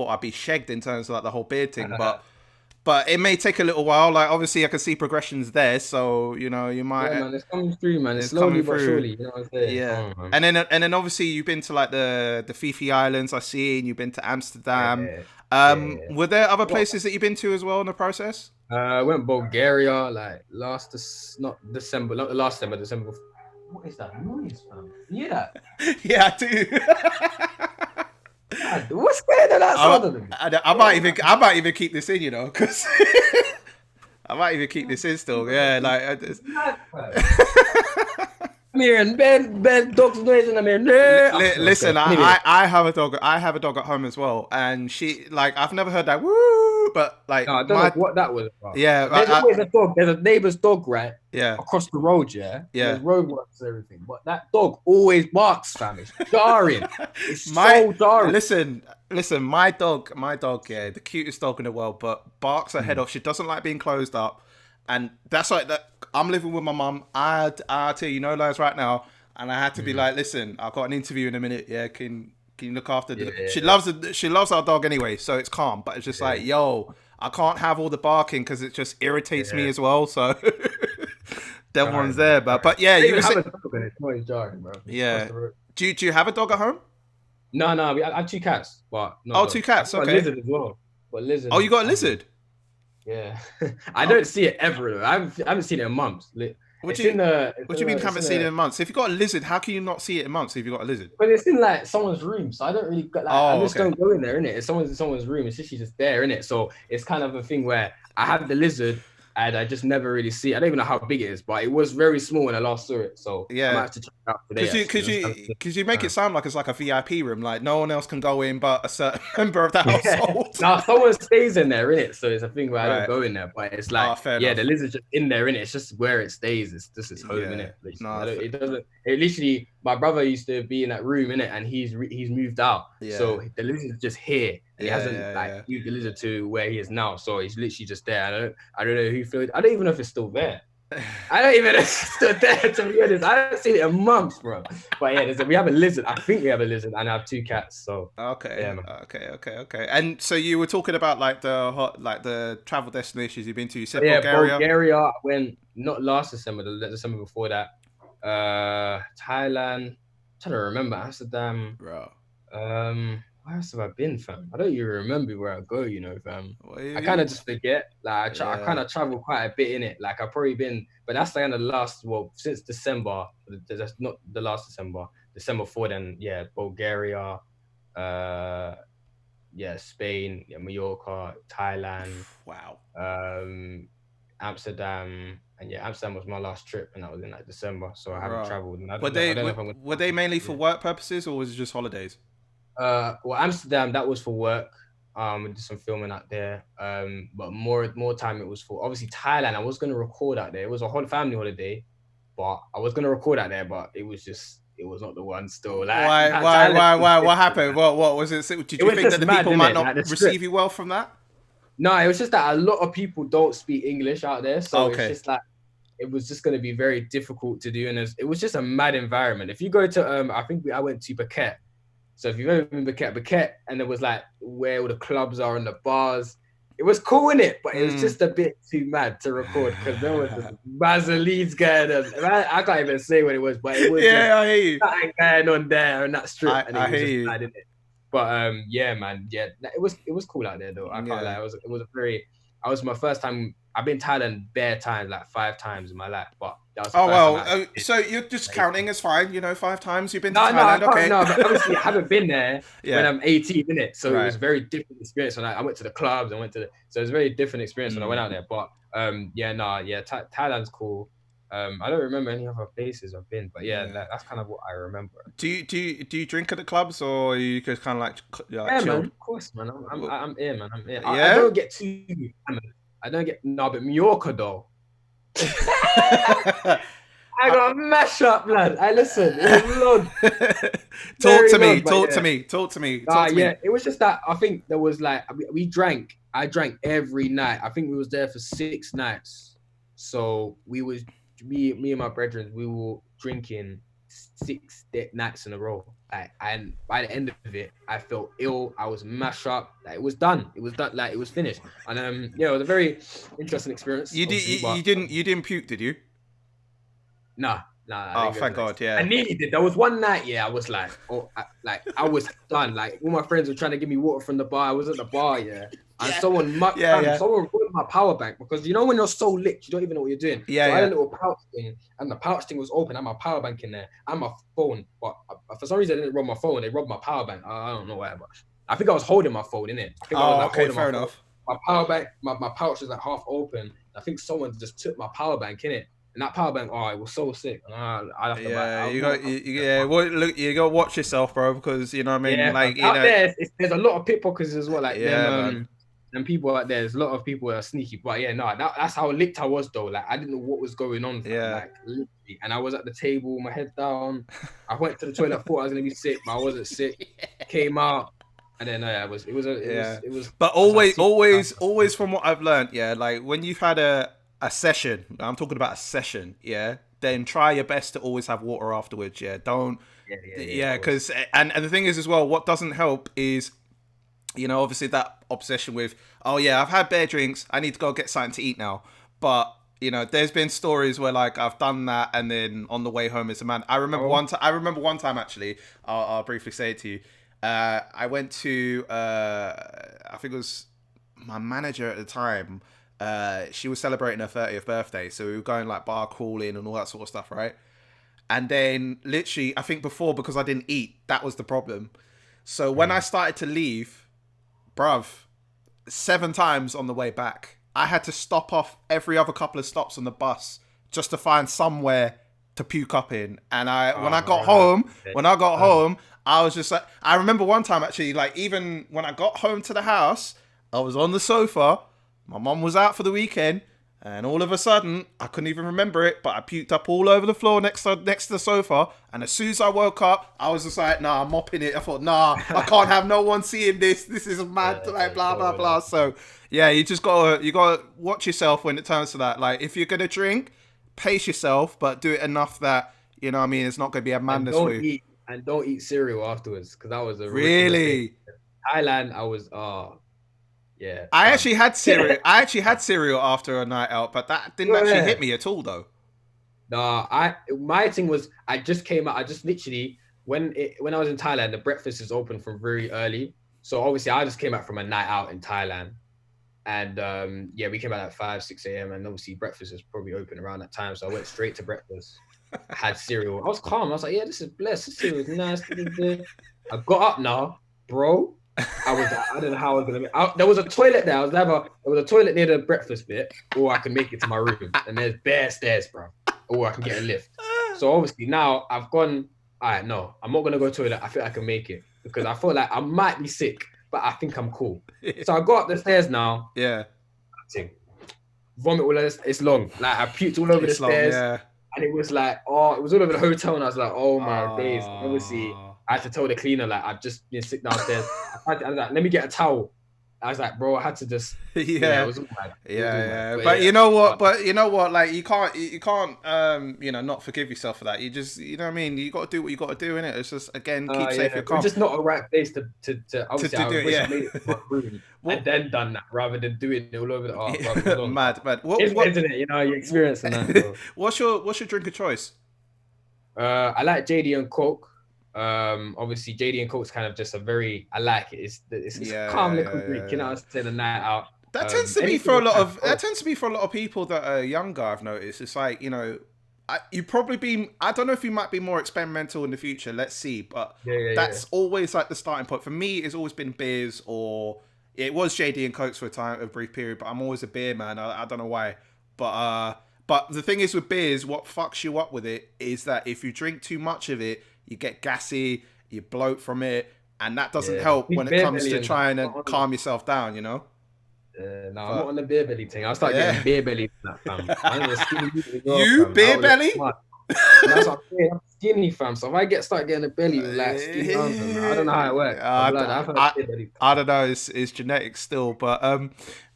I'd be shagged in terms of, like, the whole beard thing, but it may take a little while. Like, obviously, I can see progressions there, so you know, you might. Yeah, man, it's coming through, man. It's It's slowly coming but through. surely. You know what I'm saying? Yeah, Come on, man. and then obviously you've been to like the Fifi Islands, I see, and you've been to Amsterdam. Yeah. Were there other places that you've been to as well in the process? I went Bulgaria like not December, not the last December, December. What is that noise, fam? Yeah. Yeah, I do. God, what's going on that sound of them? I might even keep this in, you know, because I might even keep this in still. Yeah, like. I'm hearing bed dog's noise and I'm hearing. Listen, I have a dog. I have a dog at home as well, and she, like, I've never heard that woo, but like, No, I don't know what that was about. Yeah, there's always a dog. There's a neighbor's dog, right? Yeah, across the road, yeah. Yeah. There's roadworks and everything, but that dog always barks, fam. It's jarring. It's so jarring. Listen, my dog, yeah, the cutest dog in the world, but barks her head off. She doesn't like being closed up, and that's like that. I'm living with my mum. I tell you, no lies right now, and I had to be like, listen, I've got an interview in a minute. Yeah, can you look after the? She loves our dog anyway, so it's calm. But it's just like, yo, I can't have all the barking because it just irritates me as well. So that one's there, but yeah, you have a dog and it's always jarring, bro. Yeah. Do you have a dog at home? No, I have 2 cats, but no. Oh, 2 cats. I've got Okay. a lizard as well. But lizard. Oh, you got a lizard? Yeah. I don't see it ever though. I haven't seen it in months. What do you mean haven't seen it in months? If you got a lizard, how can you not see it in months if you got a lizard? But it's in like someone's room, so I don't really like. I just don't go in there, innit? It's someone's room. It's literally just there, innit? So it's kind of a thing where I have the lizard and I just never really see it. I don't even know how big it is, but it was very small when I last saw it. So yeah, I might have to check it out today. Because you make it sound like it's like a VIP room, like no one else can go in but a certain member of the household. No, someone stays in there, innit? So it's a thing where I don't go in there, but it's like, the lizard's just in there, innit? It's just where it stays. It's just its home, innit? It doesn't. It literally. My brother used to be in that room, innit? And he's moved out, so the lizard's just here. He hasn't moved the lizard to where he is now, so he's literally just there. I don't know who flew. I don't even know if it's still there. I don't even know if it's still there, to be honest. I haven't seen it in months, bro. But yeah, we have a lizard. I think we have a lizard, and I have 2 cats. So okay. And so you were talking about like the travel destinations you've been to. You said Bulgaria. I went not last December, the December before that. Thailand. I'm trying to remember. Amsterdam. Bro. Where else have I been, fam? I don't even remember where I go, you know, fam. I kind of just forget. Like, I kind of travel quite a bit in it. Like, I've probably been, but that's the end of the last, since December. That's not the last December. December 4, then, Bulgaria, Spain, Mallorca, Thailand. Wow. Amsterdam. And Amsterdam was my last trip, and that was in like December. So I haven't traveled. Were they mainly for work purposes, or was it just holidays? Well, Amsterdam, that was for work. We did some filming out there. But more time it was for obviously Thailand. I was gonna record out there. It was a whole family holiday, but I was gonna record out there. But it was just it was not the one still. Like, Why? What happened? What was it? Did you was think that just the mad, people might innit? not Like, the receive script. you well from that? No, it was just that a lot of people don't speak English out there, so it's Okay. just like it was just going to be very difficult to do, and it was just a mad environment. If you go to I went to Phuket, so if you've ever been Phuket, and it was like where all the clubs are and the bars. It was cool in it, but it was just a bit too mad to record because there was this Vaselines going on. I can't even say what it was, but it was Yeah, I hear you. something going on there in that strip, and it I was hear just you. mad in it. But yeah, man, yeah, it was cool out there though. I can't lie. It was my first time. I've been Thailand bare times, like 5 times in my life, but that was the first time. So you're just counting as fine, 5 times you've been to No, Thailand, okay? No, but obviously I haven't been there when I'm 18, innit? So Right. it was a very different experience. When I went to the clubs, so it was a very different experience when I went out there. But Thailand's cool. I don't remember any other places I've been, but that's kind of what I remember. Do you drink at the clubs, or are you just kind of like chilled? Man, of course, man. I'm here, man. I'm here. Yeah? I don't get too hammered. I don't get but Mallorca though. I got mash up, lad. Listen, it was long. Talk to me. It was just that I think there was like we drank. I drank every night. I think we was there for 6 nights. So me and my brethren, we were drinking 6 nights in a row. And by the end of it, I felt ill. I was mashed up. Like, it was done. Like it was finished. And it was a very interesting experience. You didn't puke, did you? Nah. Oh, thank God, yeah. I nearly did. There was one night, I was like, I was done. Like, all my friends were trying to give me water from the bar. I was at the bar, and someone ruined my power bank because when you're so lit, you don't even know what you're doing. I had a little pouch thing, and the pouch thing was open. I had my power bank in there and my phone, but for some reason, they didn't rob my phone. They robbed my power bank. I don't know why, but I think I was holding my phone, innit? Fair enough. My power bank, my pouch was like half open. I think someone just took my power bank, innit? And that power bank, it was so sick. You got to watch yourself, bro, because you know what I mean. Yeah, like out there, there's a lot of pickpockets as well. Like man. And people out there, there's a lot of people that are sneaky. But that's how licked I was though. Like I didn't know what was going on. Like literally, and I was at the table, my head down. I went to the toilet, thought I was gonna be sick, but I wasn't sick. Came out. And then it was. But always from what I've learned, like when you've had a session, I'm talking about a session, then try your best to always have water afterwards, don't, because and the thing is as well, what doesn't help is, obviously that obsession with, I've had bare drinks, I need to go get something to eat now, but there's been stories where like I've done that, and then on the way home it's a man. I remember one time actually, I'll briefly say it to you. I went to I think it was my manager at the time. She was celebrating her 30th birthday, so we were going like bar crawling and all that sort of stuff, right? And then literally, I think because I didn't eat, that was the problem. So when I started to leave, bruv, 7 times on the way back, I had to stop off every other couple of stops on the bus just to find somewhere to puke up in. And when I got home, I was just like, I remember one time actually, like even when I got home to the house, I was on the sofa. My mum was out for the weekend, and all of a sudden, I couldn't even remember it, but I puked up all over the floor next to the sofa. And as soon as I woke up, I was just like, nah, I'm mopping it. I thought, nah, I can't have no one seeing this. This is mad, blah, blah, blah. So, you just gotta watch yourself when it comes to that. Like, if you're gonna drink, pace yourself, but do it enough that, it's not gonna be a madness for you. And don't eat cereal afterwards, because that was a really Thailand. I was yeah. I actually had cereal after a night out, but that didn't actually hit me at all, though. No, my thing was I just came out. I just literally when I was in Thailand, the breakfast is open from very early. So obviously I just came out from a night out in Thailand, and we came out at 5-6 a.m. and obviously breakfast was probably open around that time. So I went straight to breakfast. I had cereal. I was calm. I was like, this is blessed. This cereal is nice. I got up now, bro. I don't know how I was gonna make. There was a toilet there. There was a toilet near the breakfast bit, or I can make it to my room. And there's bare stairs, bro. Or I can get a lift. So obviously now I've gone. Alright, no, I'm not gonna go to the toilet. I think I can make it because I feel like I might be sick, but I think I'm cool. So I go up the stairs now. Yeah. Vomit all of this. It's long. Like I puked all over the stairs. and it was like, oh, it was all over the hotel, and I was like, oh my days. And obviously, Oh. I had to tell the cleaner like I've just been sit downstairs. I was like, let me get a towel. I was like, bro, I had to just yeah, it Yeah. was all mad. It was all mad. Yeah. But But yeah, you know what? Like you can't not forgive yourself for that. You just, you know what I mean? You got to do what you got to do, innit? It's just, again, keep safe yeah, your but calm. just not a right place to obviously To I do it, wish I yeah. made it to my room What? and then done that rather than doing it all over the art. But it was long. Mad, mad. It's What? isn't it? You know, you're experiencing that. So. What's your drink of choice? I like JD and Coke. Obviously JD and Coke's kind of just a very I like it. It's a calm little drink, you know. I'd say the night out. That tends to be Anything for a with lot that, of that tends to be for a lot of people that are younger. I've noticed it's like, you probably be. I don't know if you might be more experimental in the future. Let's see, but yeah. that's always like the starting point for me. It's always been beers, or it was JD and Cokes for a brief period. But I'm always a beer man. I don't know why, but the thing is with beers, what fucks you up with it is that if you drink too much of it, you get gassy, you bloat from it, and that doesn't help when it Beer comes belly to and that. trying to calm yourself down. No, I'm not But on the beer belly thing. I'll start yeah, getting beer belly from that, fam. I'm a skinny dude as well, you fam. beer belly. That's what I'm saying. I'm skinny, fam. So if I start getting a belly with like skinny arms, man, I don't know how it works. I've had beer belly. I don't know. It's genetics still, but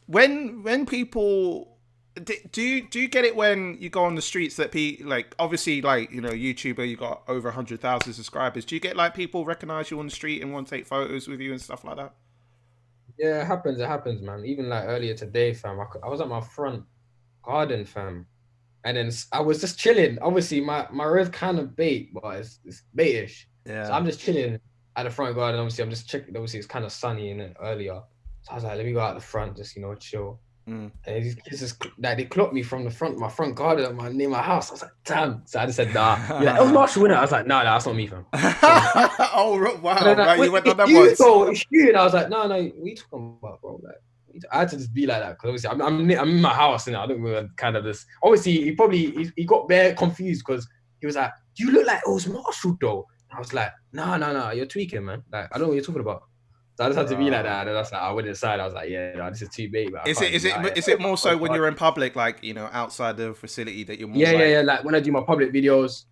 when people do you get it when you go on the streets that like obviously like YouTuber, you got over 100,000 subscribers. Do you get like people recognize you on the street and want to take photos with you and stuff like that? Yeah, it happens, man. Even like earlier today, fam. I was at my front garden, fam. And then I was just chilling. Obviously, my road's kind of bait, but it's baitish. Yeah. So I'm just chilling at the front garden. Obviously, I'm just checking. Obviously, it's kind of sunny in it earlier. So I was like, let me go out the front, just chill. And these kids just like they clocked me from my front garden near my house. I was like, damn. So I just said, nah. You're like, Els Marshall winner. I was like, nah, that's not me, fam. Oh wow! Then, Right, you went on that once. once. It's you. And I was like, no, what are you talking about, bro? Like, I had to just be like that because obviously I'm in my house and I don't remember kind of this. Obviously, he got very confused because he was like, "You look like Els Marshall, though." And I was like, "No, you're tweaking, man. Like, I don't know what you're talking about." So I just had to be like that. And that's like, I went inside. I was like, "Yeah, no, this is too big." But is it more so when you're in public, like outside the facility, that you're more? Yeah. Like when I do my public videos.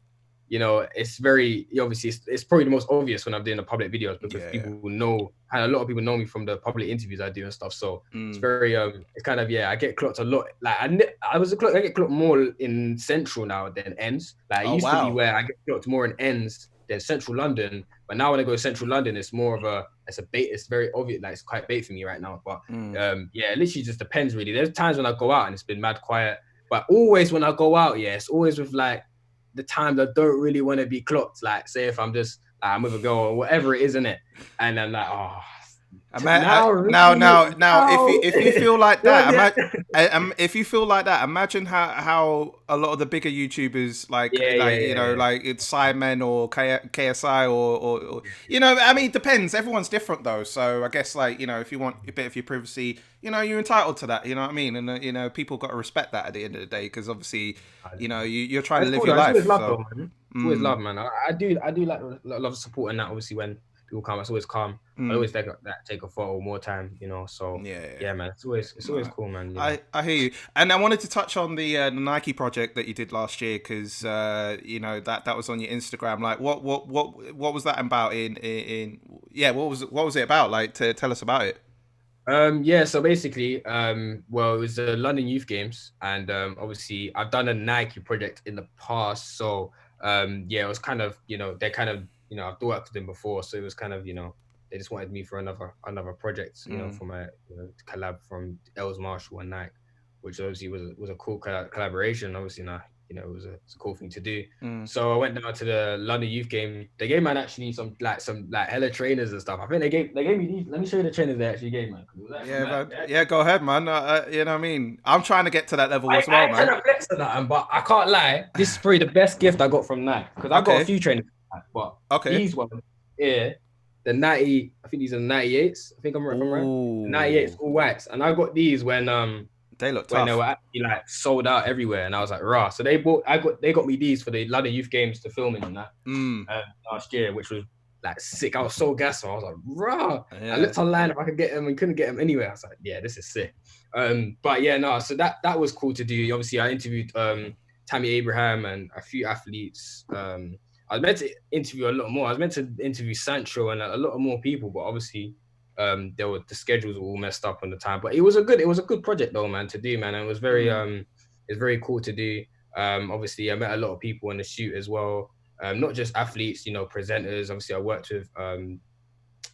It's very obviously it's probably the most obvious when I'm doing the public videos because people will know, and a lot of people know me from the public interviews I do and stuff. So it's very it's kind of I get clocked a lot. Like I get clocked more in central now than ends. Like it used to be where I get clocked more in ends than central London. But now when I go to central London, it's more of it's a bait. It's very obvious. Like it's quite bait for me right now. But it literally just depends really. There's times when I go out and it's been mad quiet. But always when I go out, it's always with like the times I don't really want to be clocked. Like, say if I'm just I'm with a girl or whatever it is, in it, and I'm like, oh. Now, if you feel like that, if you feel like that, imagine how a lot of the bigger YouTubers like it's Simon or KSI or I mean, it depends. Everyone's different though, so I guess if you want a bit of your privacy, you're entitled to that. You know what I mean? And people got to respect that at the end of the day because obviously, you're trying to live your life. It's always love, though, man. It's always love, man. I do love supporting that. Obviously, when people come, it's always calm. I always take a photo more time, So yeah, man. It's always cool, man. I hear you, and I wanted to touch on the Nike project that you did last year because that was on your Instagram. Like, what was that about? What was it about? Like, to tell us about it. So basically, it was the London Youth Games, and obviously I've done a Nike project in the past, so it was kind of they kind of I've worked with them before, so it was kind of they just wanted me for another project, from a collab from Els Marshall and Nike, which obviously was a cool collaboration. Obviously, it was a cool thing to do. So I went down to the London Youth Game. They gave man actually some hella trainers and stuff. I think they gave me these. Let me show you the trainers they actually gave, man. Go ahead, man. You know what I mean? I'm trying to get to that level as well, man. I'm trying to flex on that, but I can't lie. This is probably the best gift I got from Nike because I got a few trainers, but these ones here, the 90. I think these are 98s. I think I'm right. 98s all whites, and I got these when they look tough. When they were actually sold out everywhere, and I was like, rah. So they got me these for the London Youth Games to film in and that last year, which was sick. I was so gassed. So I was like, rah. Yeah. I looked online if I could get them and couldn't get them anywhere. I was like, yeah, this is sick. So that was cool to do. Obviously, I interviewed Tammy Abraham and a few athletes. I was meant to interview a lot more. I was meant to interview Sancho and a lot of more people, but obviously the schedules were all messed up on the time. But it was a good project though, man, to do, man. And it was very cool to do. Obviously I met a lot of people on the shoot as well. Not just athletes, you know, presenters. Obviously I worked with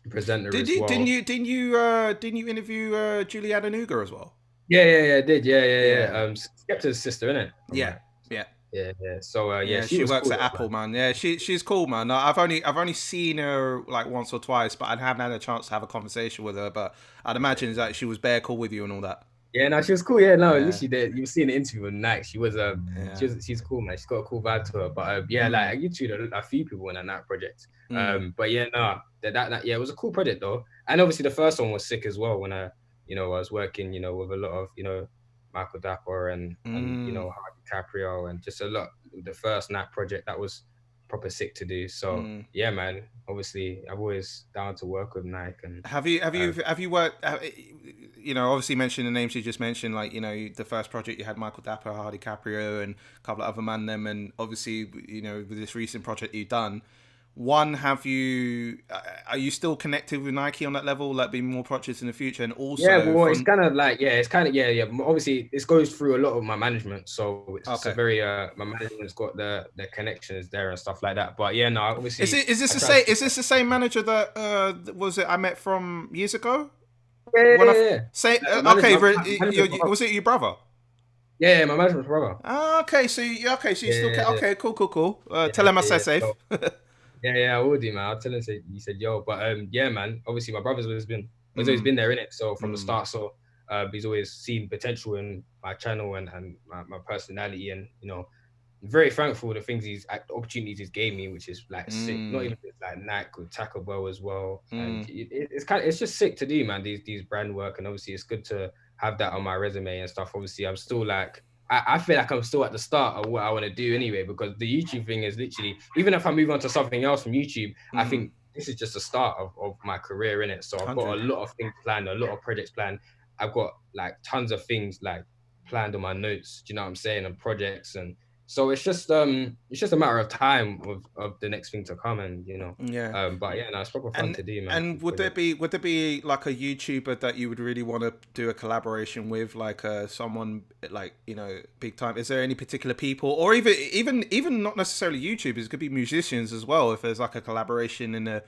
presenter Did as you well. didn't you interview Juliana Nuga as well? Yeah, I did. Yeah. Yeah. Skepta's sister, innit? From Yeah. right. Yeah. Yeah. So yeah, Yeah, she she was works cool at though, man. Apple, man. Yeah, she's cool, man. I've only seen her like once or twice, but I haven't had a chance to have a conversation with her. But I'd imagine that she was bare cool with you and all that. Yeah, no, she was cool. Yeah, no, Yeah, literally, you see in the interview with Nike, yeah. she's cool, man. She's got a cool vibe to her. But yeah, like Mm, I interviewed a few people in that Nike project. mm, But yeah, no, that yeah, it was a cool project though. And obviously the first one was sick as well when I was working, with a lot of, Michael Dapper and mm, Harvey Caprio and just a lot. The first Nike project that was proper sick to do. So mm. yeah, man. Obviously, I'm always down to work with Nike and. Have you worked? Obviously mentioned the names you just mentioned, like the first project you had Michael Dapper, Hardy Caprio, and a couple of other man them, and obviously with this recent project you've done. One, are you still connected with Nike on that level? Like being more projects in the future, and Yeah, also well, it's from kind of like it's kind of yeah. Obviously, this goes through a lot of my management, so it's a okay. very my management's got the connections there and stuff like that. But yeah, no, Is obviously it is this I the try to same? keep Is this the same manager that was it I met from years ago? yeah, yeah, When I yeah, yeah. say okay, Management, my management's my brother. was it your brother? Yeah, my management's brother. Ah, okay, so you still Yeah, yeah, okay, cool. Tell yeah, him I said yeah. safe. So yeah, I will do, man. I'll tell him. He said yo, but yeah, man. Obviously, my brother's always mm, been there in it. So from the mm, start, so he's always seen potential in my channel and my personality, and very thankful for the things opportunities he's gave me, which is like sick. Not mm, even just like Nike with Taco Bell as well, and mm, it's just sick to do, man. These brand work, and obviously it's good to have that on my resume and stuff. Obviously, I'm still like I feel like I'm still at the start of what I want to do anyway, because the YouTube thing is literally, even if I move on to something else from YouTube, I mm, think this is just the start of my career in it. So I've got a 100. lot of things planned, a lot of projects planned. I've got like tons of things like planned on my notes. Do you know what I'm saying? And projects, and so it's just a matter of time of the next thing to come, and Yeah. but yeah, no, it's proper fun And to do, man. and These would there projects. be would there be like a YouTuber that you would really want to do a collaboration with, like someone like big time? Is there any particular people, or even not necessarily YouTubers? It could be musicians as well. If there's like a collaboration in the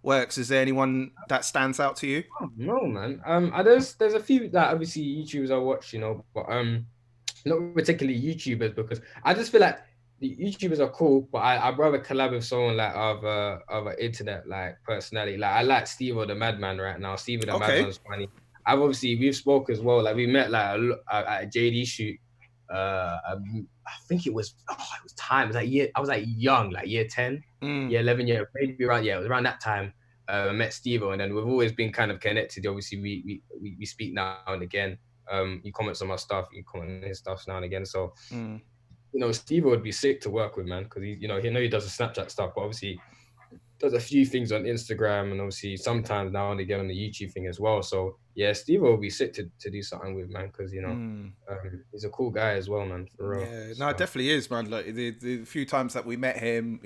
works, is there anyone that stands out to you? Oh, no, man. There's a few that obviously YouTubers I watch, but not particularly YouTubers, because I just feel like the YouTubers are cool, but I'd rather collab with someone like of an internet like personality. Like I like Steve the Madman right now. Steve the Okay. Madman's funny. We've spoke as well. Like we met like at a JD shoot. I think it was time. It was like I was like young, like year 10, Mm, year 11, maybe around it was around that time. I met Steve, and then we've always been kind of connected. Obviously, we speak now and again. He comments on my stuff, you comment on his stuff now and again. So, mm, Steve would be sick to work with, man, because he does the Snapchat stuff, but obviously does a few things on Instagram, and obviously sometimes now and again on the YouTube thing as well. So yeah, Steve will be sick to do something with, man, because mm. he's a cool guy as well, man, for real. Yeah, no, it So definitely is, man. Like the few times that we met him,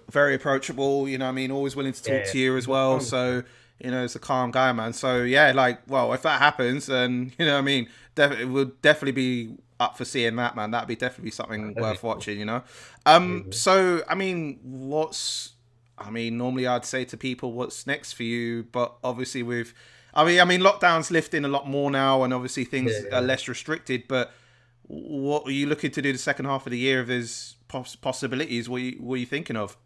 very approachable. I mean, always willing to talk yeah, to you as well. So, it's a calm guy, man. So yeah, like, well, if that happens, then what I mean, definitely would definitely be up for seeing that, man. That'd be definitely something definitely worth cool. watching. Amazing. So I mean, normally I'd say to people, what's next for you? But obviously, I mean, lockdown's lifting a lot more now, and obviously things are Yeah. less restricted. But what are you looking to do the second half of the year if there's possibilities? What are you thinking of?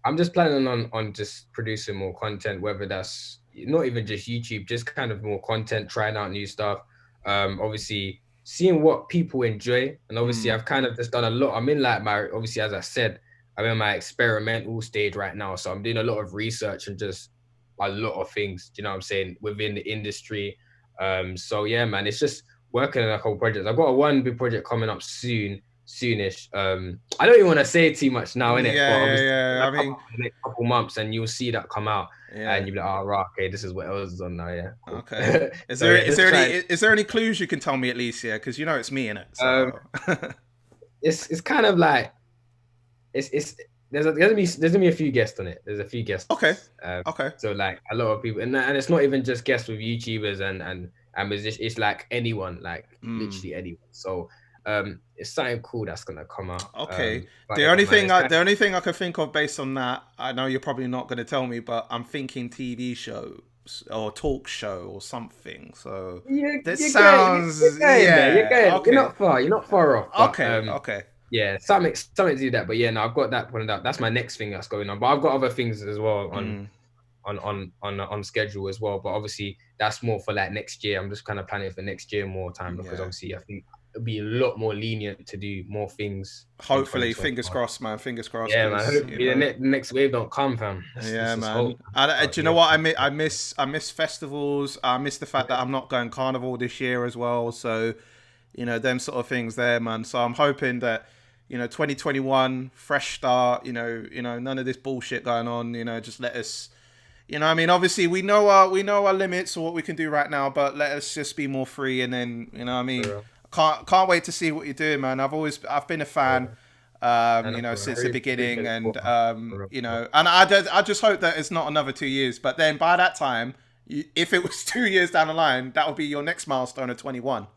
I'm just planning on just producing more content, whether that's not even just YouTube, just kind of more content, trying out new stuff. Obviously seeing what people enjoy, and obviously Mm, I've kind of just done a lot. I'm in like my obviously as I said, I'm in my experimental stage right now, so I'm doing a lot of research and just a lot of things. Do you know what I'm saying, within the industry? So yeah, man, it's just working on a couple projects. I've got a one big project coming up soonish. I don't even want to say too much now, yeah, innit? But obviously, yeah. it'll I come mean, out in the next couple months, and you'll see that come out, yeah. and you'll be like, "Oh, right, okay, this is what else is on now." Yeah, cool. Okay. So yeah, just try. Is there any clues you can tell me at least? Yeah, because it's me in it. Um, So it's kind of like it's there's gonna be a few guests on it. There's a few Okay. guests. Okay. So like a lot of people, and it's not even just guests with YouTubers and musicians. It's like anyone, like Mm. literally anyone. So it's something cool that's gonna come out. Okay. But The yeah, only man, thing it's I kind the only thing I could think of based on that, I know you're probably not going to tell me, but I'm thinking TV shows or talk show or something. So this you're sounds getting there. You're yeah. getting. You're Okay. not far. You're not far off. But Okay. Okay. yeah, something to do that. But yeah, no, I've got that planned out. That's my next thing that's going on. But I've got other things as well Mm. on schedule as well. But obviously that's more for like next year. I'm just kind of planning for next year more time because Yeah. obviously I think it'll be a lot more lenient to do more things in Hopefully, fingers 2021. crossed, man. Fingers crossed, Yeah, man. because Hopefully the next wave don't come, fam. Let's yeah, just hope. man. But Do you know yeah, what I miss festivals. I miss the fact that I'm not going carnival this year as well. So, them sort of things there, man. So I'm hoping that 2021 fresh start. None of this bullshit going on. Just let us. I mean, obviously we know our limits or what we can do right now, but let us just be more free, and then I for mean, real. can't wait to see what you're doing, man. I've been a fan, And for real. I since the really beginning, appreciate the and support, man. For real, for real. and I just hope that it's not another 2 years. But then by that time, if it was 2 years down the line, that would be your next milestone of 21.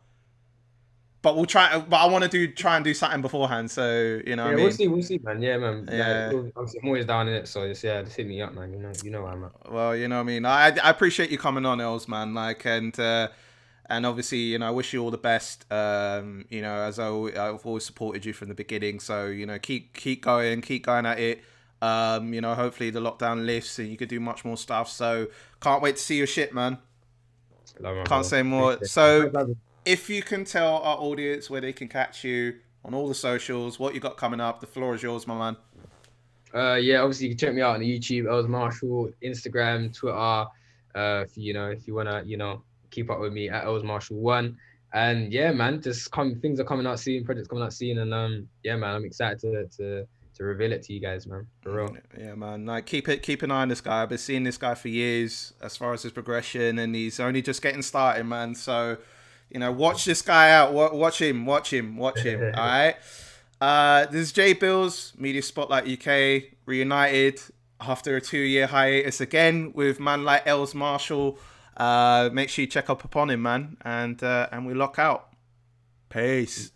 But we'll try. But I want to try and do something beforehand. So what I Yeah, mean. we'll see, man. Yeah, man. Like, Yeah. obviously, I'm always down in it, so just hit me up, man. You know where I'm at. Well, what I mean. I appreciate you coming on, Els, man. Like, and obviously, I wish you all the best. As I've always supported you from the beginning. So, keep going at it. Hopefully the lockdown lifts and you could do much more stuff. So, can't wait to see your shit, man. Love, man, Can't bro. say more. Appreciate So, it. if you can tell our audience where they can catch you on all the socials, what you got coming up, the floor is yours, my man. Yeah, obviously you can check me out on YouTube, Els Marshall, Instagram, Twitter. If you wanna, keep up with me at Els Marshall One. And yeah, man, things are coming out soon, projects coming out soon, and yeah, man, I'm excited to reveal it to you guys, man, for real. Yeah, man. Like, keep an eye on this guy. I've been seeing this guy for years as far as his progression, and he's only just getting started, man. So, watch this guy out. Watch him. Watch him. Watch him. All right. This is J Billz, Media Spotlight UK, reunited after a 2-year hiatus again with man like Els Marshall. Make sure you check up upon him, man, and we lock out. Peace.